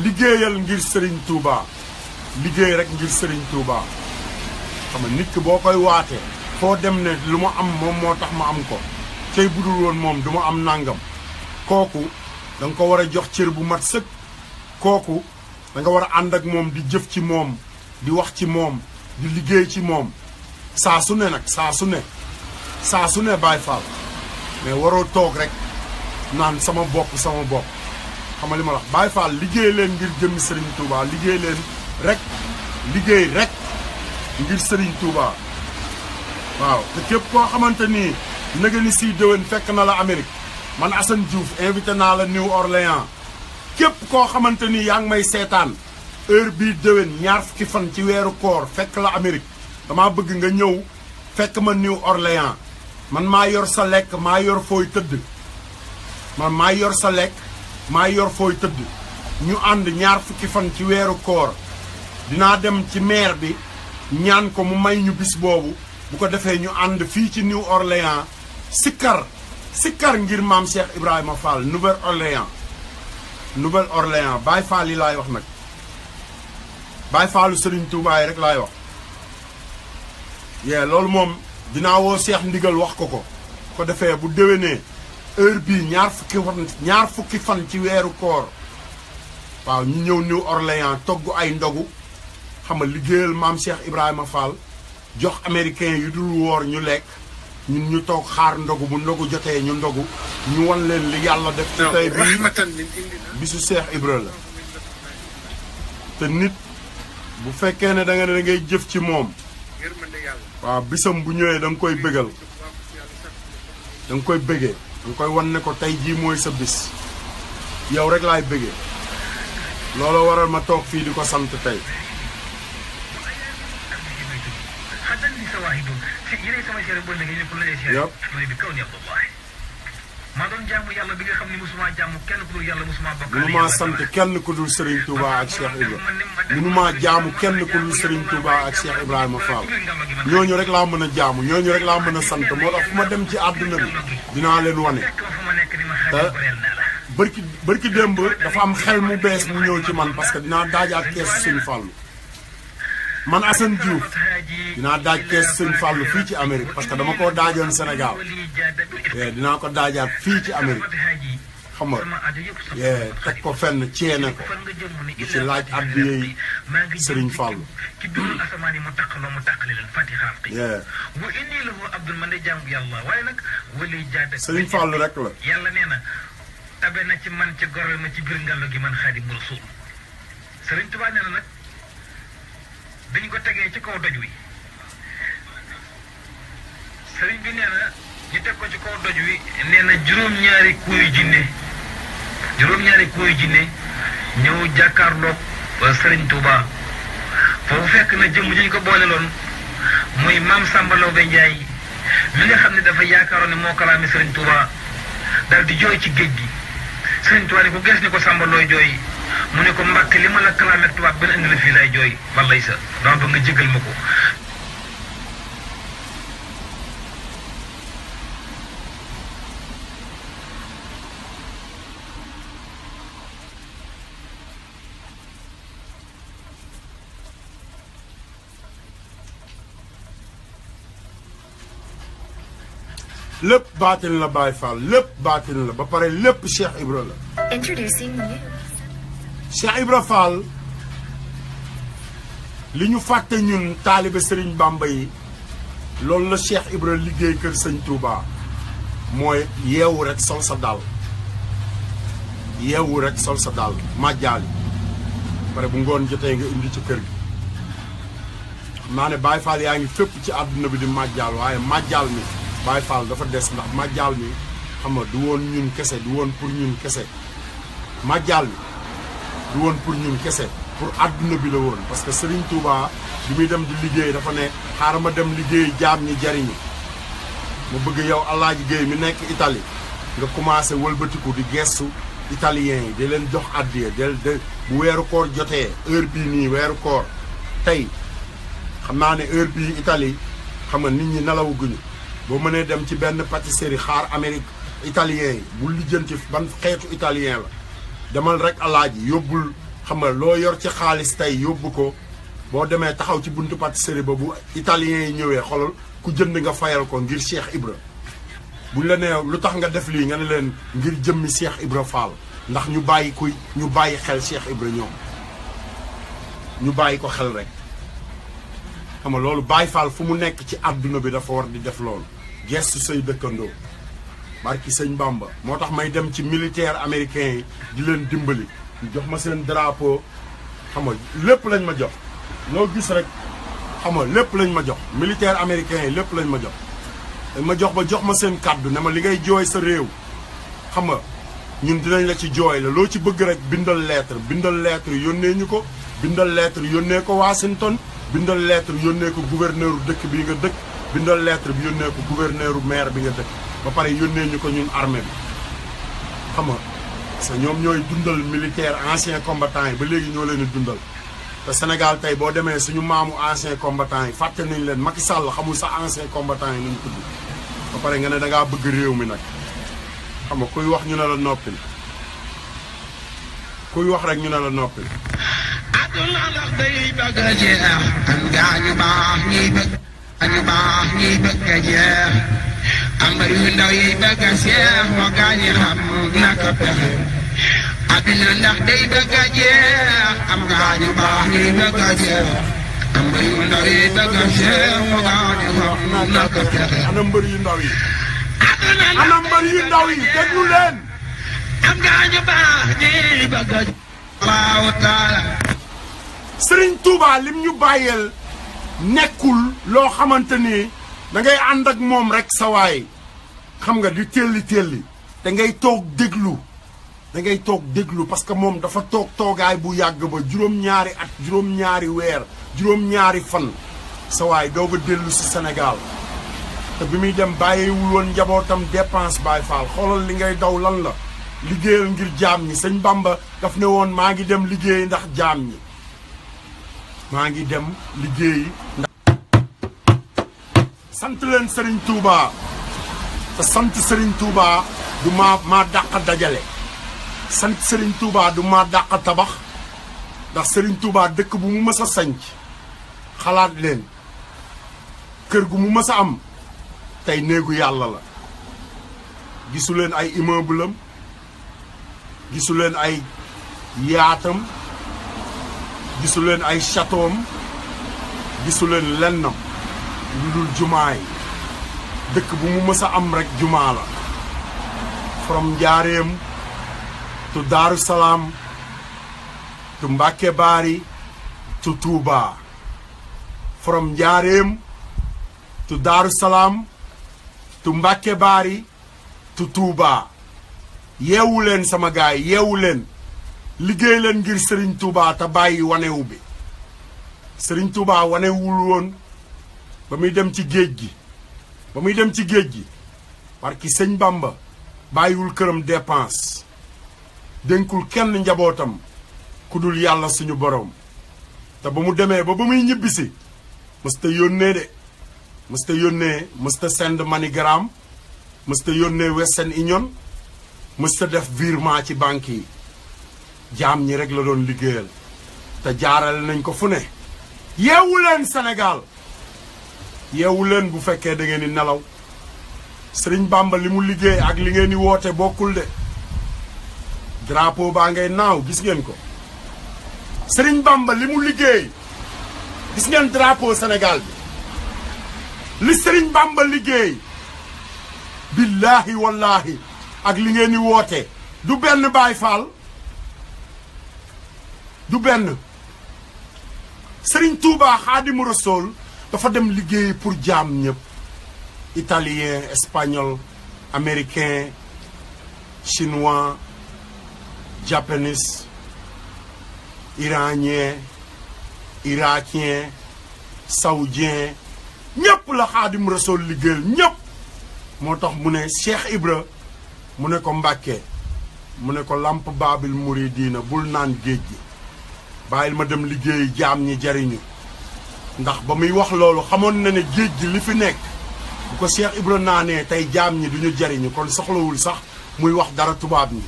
liggéeyal ngir Serigne Touba liggéey rek ngir Serigne Touba xam nga nit ki boo koy waatee foo dem ne lu ma am moom moo tax ma am ko tey budul woon moom du ma am nàngam kooku da nga ko war a jox cër bu mat sëkk kooku da nga war a ànd ak moom di jëf ci moom di wax ci moom di liggéey ci moom saa su ne nag saa su ne Baye Fall mais waroo toog rek naan sama bopp xam nga li ma wax Baye Fall liggéey leen ngir jëmmi Serigne Touba liggéey leen rek liggéey rek ngir Serigne Touba waaw te képp koo xamante ni nëga ni siy déwén fekk na la Amérique man Assane Diouf invité naa la New Orleans képp koo xamante ni yaa ngi may seetaan heure bii déwén 2 fukki fan ci weeru koor fekk la Amérique damaa bëgg nga ñëw fekk ma New Orleans man maa yor sa lekk maa yor fooy tëdd man maa yor sa lekk maa yor fooy tëdd ñu ànd 2 fukki fan ci weeru koor dinaa dem ci maire bi ñaan ko mu may ñu bis boobu bu ko defee ñu ànd fii ci New Orleans sikkar ngir maam Cheikh Ibrahima Fall Nouvelle-Orléans Baye Fall yi laay wax nag Baye Fallu Serigne Touba yi rek laay wax yee loolu moom dinaa woo Cheikh ndigal wax ko defee bu déwénee heure bii 2 fukki fan ci weeru koor waaw ñu ñëw New Orleans togg ay ndogu xam nga liggéeyal maam Cheikh Ibrahima Fall jox américain yu dul woor ñu lekk ñun ñu toog xaar ndogu bu ndogu jotee ñu ndogu ñu wan leen li yàlla def ci tey bii bisu Cheikh Ibra la te nit bu fekkee ne da ngay jëf ci moom waaw bisam bu ñëwee da nga koy bégal da nga koy bégee da nga koy wan ne ko tey jii mooy sa bis yow rek laay bégee looloo waral ma toog fii di ko sant tey yëpp maa doon jaamu yàlla bi nga xam ne musuma jaamu kenn ku dul yàlla musuma bokk. mënumaa sant kenn ku dul Serigne Touba ak Cheikh Ibrahima mënumaa jaamu kenn ku dul Serigne Touba ak Cheikh Ibrahima Fall ñooñu rek laa mën a jaamu ñooñu rek laa mën a sant moo tax fu ma dem ci àdduna bi dinaa leen wane. te bërki démb dafa am xel mu bees mu ñëw ci man parce que dinaa daajaat keesu Serigne Fallou man Assane Diouf dinaa daaj keesu Serigne Fallou fii ci Amérique parce que dama koo daajoon Sénégal dinaa ko daajaat fii ci Amérique xam nga sama aajo yëpp sax teg ko fenn ceene ko fan nga jëm mu ni di ci laaj addiya yi Sëriñ Fallu ci biiru asamaan yi mu taqaloo mu taqale leen fatiha wa inni lahu abdul man de jaamu yàlla waaye nag wali jaada Sëriñ Fallu rek la yàlla nee na tabe na ci man ci gorel ma ci biir ngàllo gi man Xaadimu Rasuul Sëriñ Tuubaa nee na nag dañu ko tegee ci kaw doj wi sëriñ bi nee na ñu teg ko ci kaw doj wi nee na juróom-ñaari kuy jinne ñëw jàkkaarloog Sëriñ Tuubaa foofu fekk na jëmm ji ñu ko boole loon muy maam Samba Lawbe Njaay mi nga xam ne dafa yaakaaroon ne moo kalaami Sëriñ Tuubaa daal di jooy ci géej gi Sëriñ Tuubaa ni ko gees ni ko Samba looy jooy mu ne ko Mbàkke li ma la kalaame tubaab benn indi la fii lay jooy wallay sa dama bëgg nga jégal ma ko lépp baatin la Baye Fall lépp baatin la ba pare lépp Cheikh Ibra la. Introducing you. Cheikh Ibra Fall li ñu fàtte ñun taalibe Serigne Bamba yi loolu la Cheikh Ibra liggéey kër Sëñ Touba mooy yeewu rek sol sa dàll yeewu rek sol sa dàll màjjaali pare bu ngoon jotee nga indi ci kër gi xam naa ne Baye Fall yaa ngi fépp ci àdduna bi di màjjaal waaye màjjaal mi Baye Fall dafa des ndax màjjaal mi xam nga du woon ñun kese du woon pour ñun kese màjjaal mi du woon pour ñun kese pour àdduna bi la woon parce que Serigne Touba bi muy dem di liggéey dafa ne xaaral ma dem liggéey jaam ñi jariñu ma bëgg yow Alaaji Géey mi nekk Italie nga commencé wëlbatiku di gestu italien yi di leen jox addiya de bu weeru koor jotee heure bii nii weeru koor tey xam naa ne heure bii Italie xam nga nit ñi nelawaguñu boo mënee dem ci benn pâtisserie xaar Amérique italien yi bu lijjanti ban xeetu italien la demal rek Alaaji yóbbul xam nga loo yor ci xaalis tey yóbbu ko boo demee taxaw ci buntu pâtisserie ba bu italien yi ñëwee xolal ku jënd nga fayal ko ngir Cheikh Ibra buñ la nee lu tax nga def lii nga ne leen ngir jëmmi Cheikh Ibra Fall ndax ñu bàyyi xel Cheikh Ibra ñoom ñu bàyyi ko xel rek xam nga loolu Baye Fall fu mu nekk ci àdduna bi dafa war di def loolu gestu say dëkkandoo barki sëñ Bamba moo tax may dem ci militaire américain yi di leen dimbali jox ma seen drapeau xam nga lépp lañ ma jox loo gis rek xam nga lépp lañ ma jox militaire américain yi lépp lañ ma jox dañ ma jox ba jox ma seen kàddu ne ma li ngay jooy sa réew xam nga ñun dinañ la ci jooy la loo ci bëgg rek bindal lettre yónnee ñu ko bindal lettre yónnee ko Washington bindal lettre yónnee ko gouverneur dëkk bi nga dëkk bindal lettre bi yónnee ko gouverneur maire bi nga dëkk ba pare yónnee ñu ko ñun armée bi xam nga parce que ñoom ñooy dundal militaire ancien combattant yi ba léegi ñoo leen di dundal te Sénégal tey boo demee suñu maamu ancien combattant yi fàtte nañ leen Macky Sall xamul sa ancien combattant yi nañ tudd ba pare nga ne da ngaa bëgg réew mi nag xam nga kuy wax ñu ne la noppil kuy wax rek ñu ne la noppil. aduna ndax day bëgg a jeex am gaa ñu baax ñiy bëgg a jeex am yu ndaw yi bëgg a seex moo gaa ñi xam naka pexe aduna ndax day bëgg a jeex am gaa ñu baax ñiy bëgg a jeex am yu ndaw yi bëgg a seex moo gaa ñi xam naka pexe ana mbër yu ndaw yi ana mbër yu ndaw yi déglu leen am gaa ñu baax ñiy bëgg a jeex waaw taala Serigne Touba lim ñu bàyyeel nekkul loo xamante ni da ngay ànd ak moom rek sa waay xam nga di telli da ngay toog déglu parce que moom dafa toog toogaay bu yàgg ba juróom-ñaari at juróom-ñaari weer juróom-ñaari fan sa waay doog a dellu si Sénégal te bi muy dem bàyyiwul woon njabootam dépense Baye Fall xoolal li ngay daw lan la liggéeyal ngir jaam ñi sëñ Bamba daf ne woon maa ngi dem liggéey ndax jaam ñi maa ngi dem liggéeyi ndax sant leen Serigne Touba te sant Serigne Touba du maa dàq dajale sant Serigne Touba du maa dàq tabax ndax Serigne Touba dëkk bu mu mës a sanc xalaat leen kër gu mu mës a am tey néegu yàlla la gisu leen ay immeuble am gisu leen ay yaatam gisu leen ay château gisu leen lennam lu dul jumaa yi dëkk bu mu mës a am rek jumaa la from Njaaréem to Daaru Salaam to Mbàkke Baari to Touba from Njaaréem to Daaru Salaam to Mbàkke Baari to Touba yeewu leen sama gaay yeewu leen liggéey leen ngir Serigne Touba te bàyyi wanewu bi Serigne Touba wanewul woon ba muy dem ci géej gi parce que sëñ Bamba bàyyiwul këram dépense dénkul kenn njabootam ku dul yàlla suñu borom te ba mu demee ba muy ñibbisi mësta yónnee de mësta send MoneyGram mësta yónnee Western Union mësta def virement ci banque yi jaam ñi rek la doon liggéeyal te jaarale nañ ko fu ne yeewu leen Sénégal yeewu leen bu fekkee da ngeen di nelaw Sëriñ Bamba li mu liggéey ak li ngeen di woote bokkul de drapeau baa ngay naaw gis ngeen ko Sëriñ Bamba li mu liggéey gis ngeen drapeau Sénégal bi li Sëriñ Bamba liggéey billaahi wallaahi ak li ngeen di woote du benn Baay Faal du benn Sëriñ Tuubaa Xaadimu Rasuul dafa dem liggéey pour jaam ñëpp italien espagnol américain chinois japonais iranien irakien saoudien ñëpp la Xaadimu Rasuul liggéeyal ñëpp moo tax mu ne Cheikh Ibra mu ne ko Mbàkke mu ne ko lamp baabil muridiina bul naan géej gi bàyyil ma dem liggéey jaam ñi jariñu ndax ba muy wax loolu xamoon na ne géej gi li fi nekk bu ko Cheikh Ibra naanee tey jaam ñi duñu jariñu kon soxlawul sax muy wax dara tubaab ñi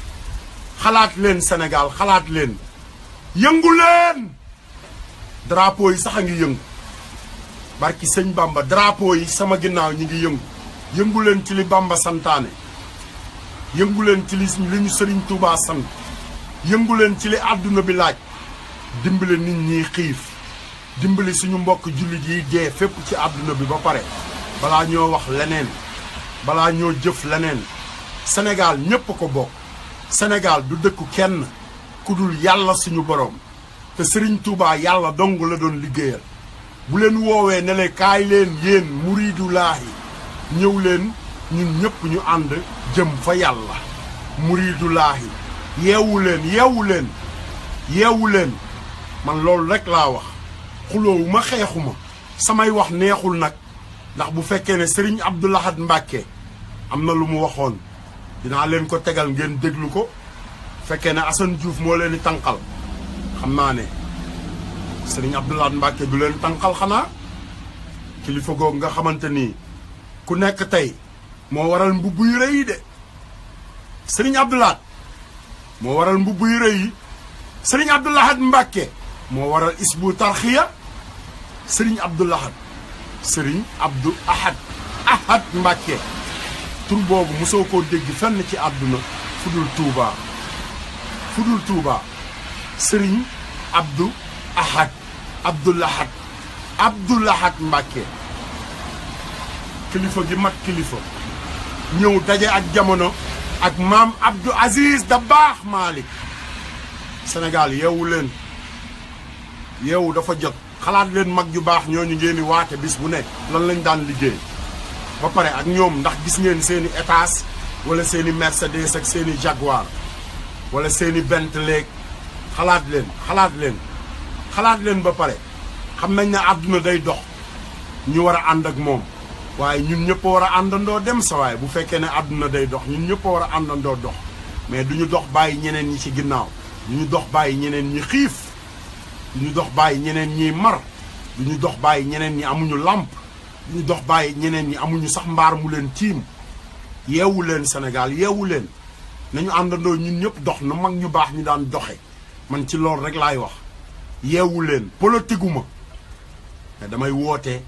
xalaat leen Sénégal xalaat leen yëngu leen drapeau yi sax a ngi yëngu barki sëñ Bamba drapeau yi sama ginnaaw ñi ngi yëngu leen ci li Bamba santaane yëngu leen ci li ñu Sëriñ Tuubaa sant yëngu leen ci li àdduna bi laaj dimbali nit ñi xiif dimbali suñu mbokk jullit yi dee fépp ci àdduna bi ba pare balaa ñoo wax leneen balaa ñoo jëf leneen Sénégal ñépp ko bokk Sénégal du dëkku kenn ku dul yàlla suñu boroom te Sëriñ Tuubaa yàlla dong la doon liggéeyal bu leen woowee ne leen kaay leen yéen muriidulaahi ñëw leen ñun ñëpp ñu ànd jëm fa yàlla muriidulaahi yeewu leen man loolu rek laa wax xuloowuma xeexuma samay wax neexul nag ndax bu fekkee ne Serigne Abdou Lahad Mbacké am na lu mu waxoon dinaa leen ko tegal ngeen déglu ko fekkee ne Assane Diouf moo leen di tànqal xam naa ne Serigne Abdou Lahad Mbacké du leen tànqal xanaa kilifa googu nga xamante ni ku nekk tey moo waral mbubb yu rëy yi de Serigne Abdou Lahad moo waral mbubb yu rëy yi Serigne Abdou Lahad Mbacké moo waral isbu tarxiya Serigne Abdou Lahad Serigne Abdou Ahad Mbacké tur boobu mosoo koo dégg fenn ci àdduna fudul Touba Serigne Abdou Ahad Abdou Lahad Mbacké kilifa gi mat kilifa ñëw daje ak jamono ak maam Abdou Aziz Dabakh Malick Sénégal yeewu dafa jot xalaat leen mag ju baax ñooñu ngeen di waate bis bu nekk lan lañ daan liggéey ba pare ak ñoom ndax gis ngeen seeni étage wala seeni Mercedes ak seeni Jaguar wala seeni Bentley xalaat leen ba pare xam nañ ne àdduna day dox ñu war a ànd ak moom waaye ñun ñëpp war a àndandoo dem sa waaye bu fekkee ne àdduna day dox ñun ñëpp war a àndandoo dox mais duñu dox bàyyi ñeneen ñi ci ginnaaw duñu dox bàyyi ñeneen ñi xiif duñu dox bàyyi ñeneen ñi mar duñu dox bàyyi ñeneen ñi amuñu làmp duñu dox bàyyi ñeneen ñi amuñu sax mbaar mu leen tiim yeewu leen Sénégal yeewu leen nañu àndandoo ñun ñëpp dox na mag ñu baax ñu daan doxe man ci loolu rek laay wax yeewu leen politiguma mais damay woote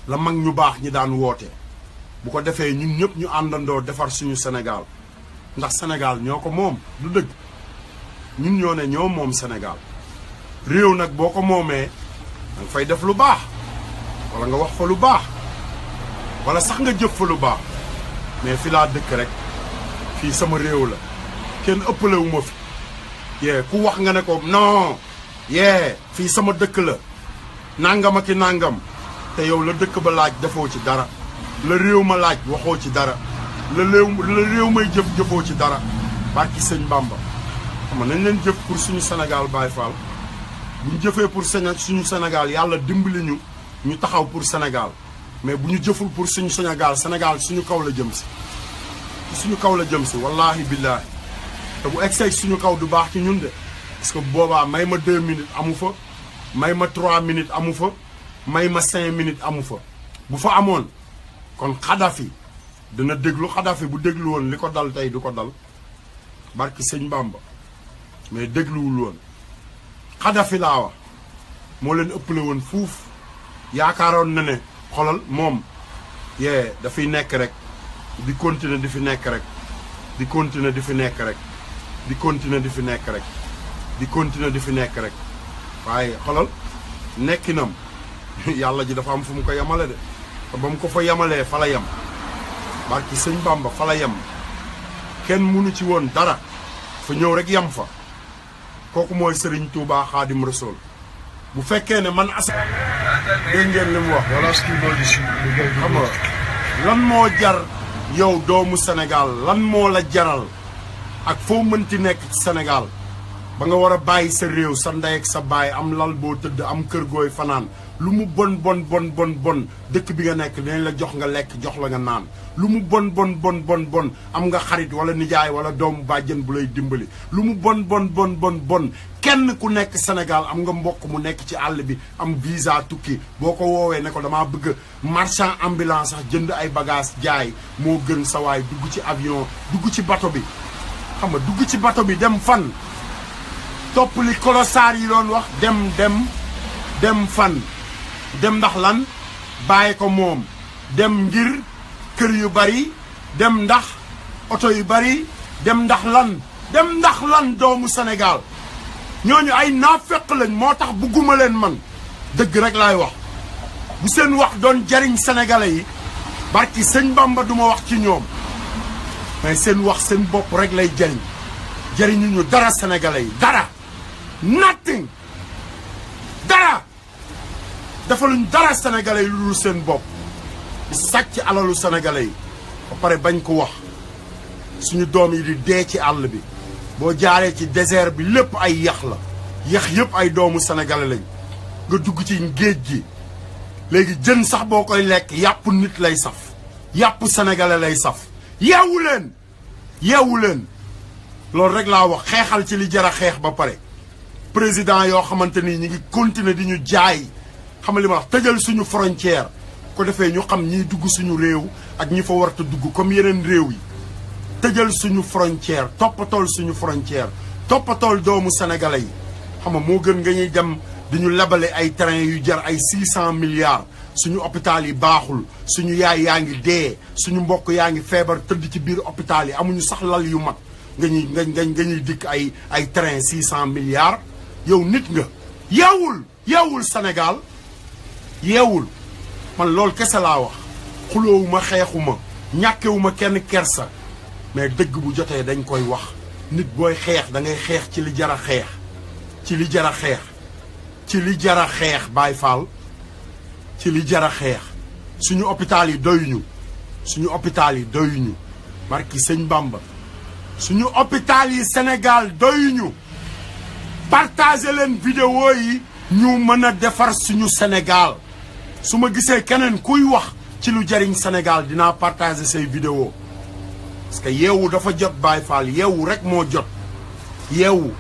la mag ñu baax ñi daan woote bu ko defee ñun ñëpp ñu àndandoo defar suñu Sénégal ndax Sénégal ñoo ko moom du dëgg ñun ñoo ne ñoo moom Sénégal réew nag boo ko moomee danga fay def lu baax wala nga wax fa lu baax wala sax nga jëf fa lu baax mais fi laa dëkk rek fii sama réew la kenn ëppalewu ma fi ku wax nga ne ko non fii sama dëkk la nangam ak i nangam te yow la dëkk ba laaj defoo ci dara la réew ma laaj waxoo ci dara la réew may jëfoo ci dara barki sëñ Bamba xam nga nañ leen jëf pour suñu Sénégal Baye Fall bu ñu jëfee pour suñu Sénégal yàlla dimbali ñu taxaw pour Sénégal mais bu ñu jëful pour suñu Sénégal suñu kaw la jëm si suñu kaw la jëm si wallaahi billaahi te bu egg suñu kaw du baax ci ñun de parce que boobaa may ma 2 minutes amu fa may ma 3 minutes amu fa may ma 5 minutes amu fa bu fa amoon kon Kadhafi dina déglu Kadhafi bu déglu woon li ko dal tey du ko dal barki sëñ Bamba mais dégluwul woon Kadhafi laa wax moo leen ëppale woon fuuf yaakaaroon na ne xolal moom dafay nekk rek di continuer di fi nekk rek di continuer di fi nekk rek di continuer di fi nekk rek di continuer di fi nekk rek waaye xolal nekkinam yàlla ji dafa am fu mu ko yemale de te ba mu ko fa yemalee fa la yem barki sëñ Bamba fa la yem kenn mënu ci woon dara fa ñëw rek yem fa kooku mooy Serigne Touba Khadim Rassoul bu fekkee ne man dégg ngeen li mu wax Voilà ce qu'ils veulent ici. xam nga lan moo jar yow doomu Sénégal lan moo la jaral ak foo mënti nekk ci Sénégal ba nga war a bàyyi sa réew sa ndey ak sa baay am lal boo tëdd am kër gooy fanaan lu mu bon dëkk bi nga nekk dinañ la jox nga lekk jox la nga naan lu mu bon am nga xarit wala nijaay wala doomu bàjjen bu lay dimbali lu mu bon kenn ku nekk Sénégal am nga mbokk mu nekk ci àll bi am visa tukki boo ko woowee ne ko damaa bëgg marchand ambulant sax jënd ay bagage jaay moo gën sa waay dugg ci avion dugg ci bato bi xam nga dugg ci bato bi dem fan topp li kolosaar yi doon wax dem fan dem ndax lan bàyyi ko moom dem ngir kër yu bari dem ndax oto yu bari dem ndax lan doomu Sénégal ñooñu ay naafeq lañ moo tax bugguma leen man dëgg rek laay wax bu seen wax doon jariñ sénégalais yi barki sëñ Bamba duma wax ci ñoom mais seen wax seen bopp rek lay jariñuñu dara sénégalais yi dara nothing dara defaluñ dara sénégalais yi lu dul seen bopp di sàcc alalu sénégalais yi ba pare bañ ko wax suñu doom yi di dee ci àll bi boo jaaree ci désert bi lépp ay yax la yax yëpp ay doomu sénégalais lañ nga dugg ci géej gi léegi jën sax boo koy lekk yàpp nit lay saf yàpp sénégalais lay saf yeewu leen loolu rek laa wax xeexal ci li jar a xeex ba pare président yoo xamante ni ñi ngi continuer di ñu jaay xam li ma wax tëjal suñu frontière ko defee ñu xam ñiy dugg suñu réew ak ñi fa warta dugg comme yeneen réew yi tëjal suñu frontière toppatool suñu frontière toppatool doomu sénégalais yi xam nga moo gën nga ñuy dem di ñu lebale ay train yu jar ay 600 milliards suñu hôpital yi baaxul suñu yaay yaa ngi dee suñu mbokk yaa ngi feebar tëdd ci biir hôpital yi amuñu sax lal yu mag nga ñuy dikk ay train 600 milliards yow nit nga yeewul Sénégal yeewul man loolu kese laa wax xuloowuma xeexuma ñàkkewuma kenn kersa mais dëgg bu jotee dañ koy wax nit booy xeex da ngay xeex ci li jar a xeex ci li jar a xeex Baye Fall ci li jar a xeex suñu hôpital yi doyuñu barki sëñ Bamba suñu hôpital yi Sénégal doyuñu partagé leen vidéo yi ñu mën a defar suñu Sénégal su ma gisee keneen kuy wax ci lu jariñ Sénégal dinaa partagé say vidéo parce que yeewu dafa jot Baye Fall yeewu rek moo jot yeewu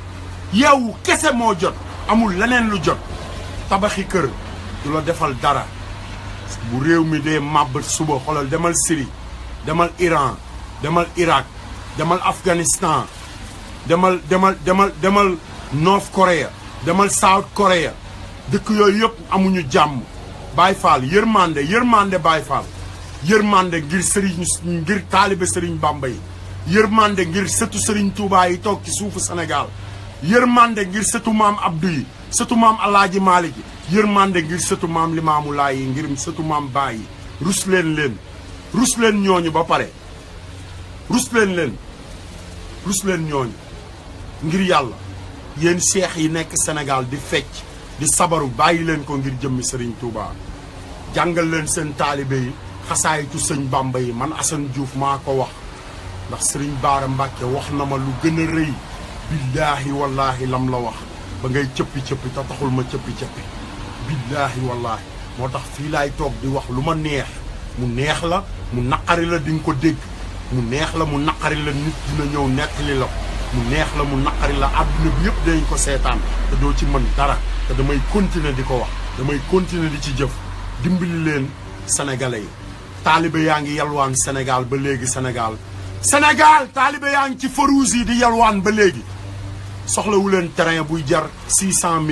kese moo jot amul leneen lu jot tabaxi kër du la defal dara bu réew mi dee màbb suba xoolal demal Syrie demal Iran demal Irak demal Afghanistan demal North Korea demal South Korea dëkk yooyu yëpp amuñu jàmm Baye Fall yërmande Baye Fall yërmande ngir taalibe Serigne Bamba yi yërmande ngir sëtu Serigne Touba yi toog ci suufu Sénégal yërmande ngir sëtu maam Abdou yi sëtu maam Alaaji Maalik yi yërmande ngir sëtu maam Limaamu Laay yi ngir sëtu maam Baay yi rus leen ñooñu ba pare rus leen ñooñu ngir yàlla yéen seex yi nekk Sénégal di fecc di sabaru bàyyi leen ko ngir jëmmi Serigne Touba jàngal leen seen taalibe yi xasaayitu sëñ Bamba yi man Assane Diouf maa ko wax ndax Serigne Bara Mbacke wax na ma lu gën a rëy billaahi wallaahi lam la wax ba ngay cëppi-cëppi te taxul ma cëppi-cëppi billaahi wallaahi moo tax fii laay toog di wax lu ma neex mu neex la mu naqari la di nga ko dégg mu neex la mu naqari la nit dina ñëw nettali la ko mu neex la mu naqari la àdduna bi yëpp dañ ko seetaan te doo ci mën dara te damay continuer di ko wax damay continuer di ci jëf dimbali leen sénégalais yi taalibe yaa ngi yalwaan Sénégal ba léegi Sénégal taalibe yaa ngi ci farouus yi di yalwaan ba léegi soxlawu leen terrain buy jar 600 000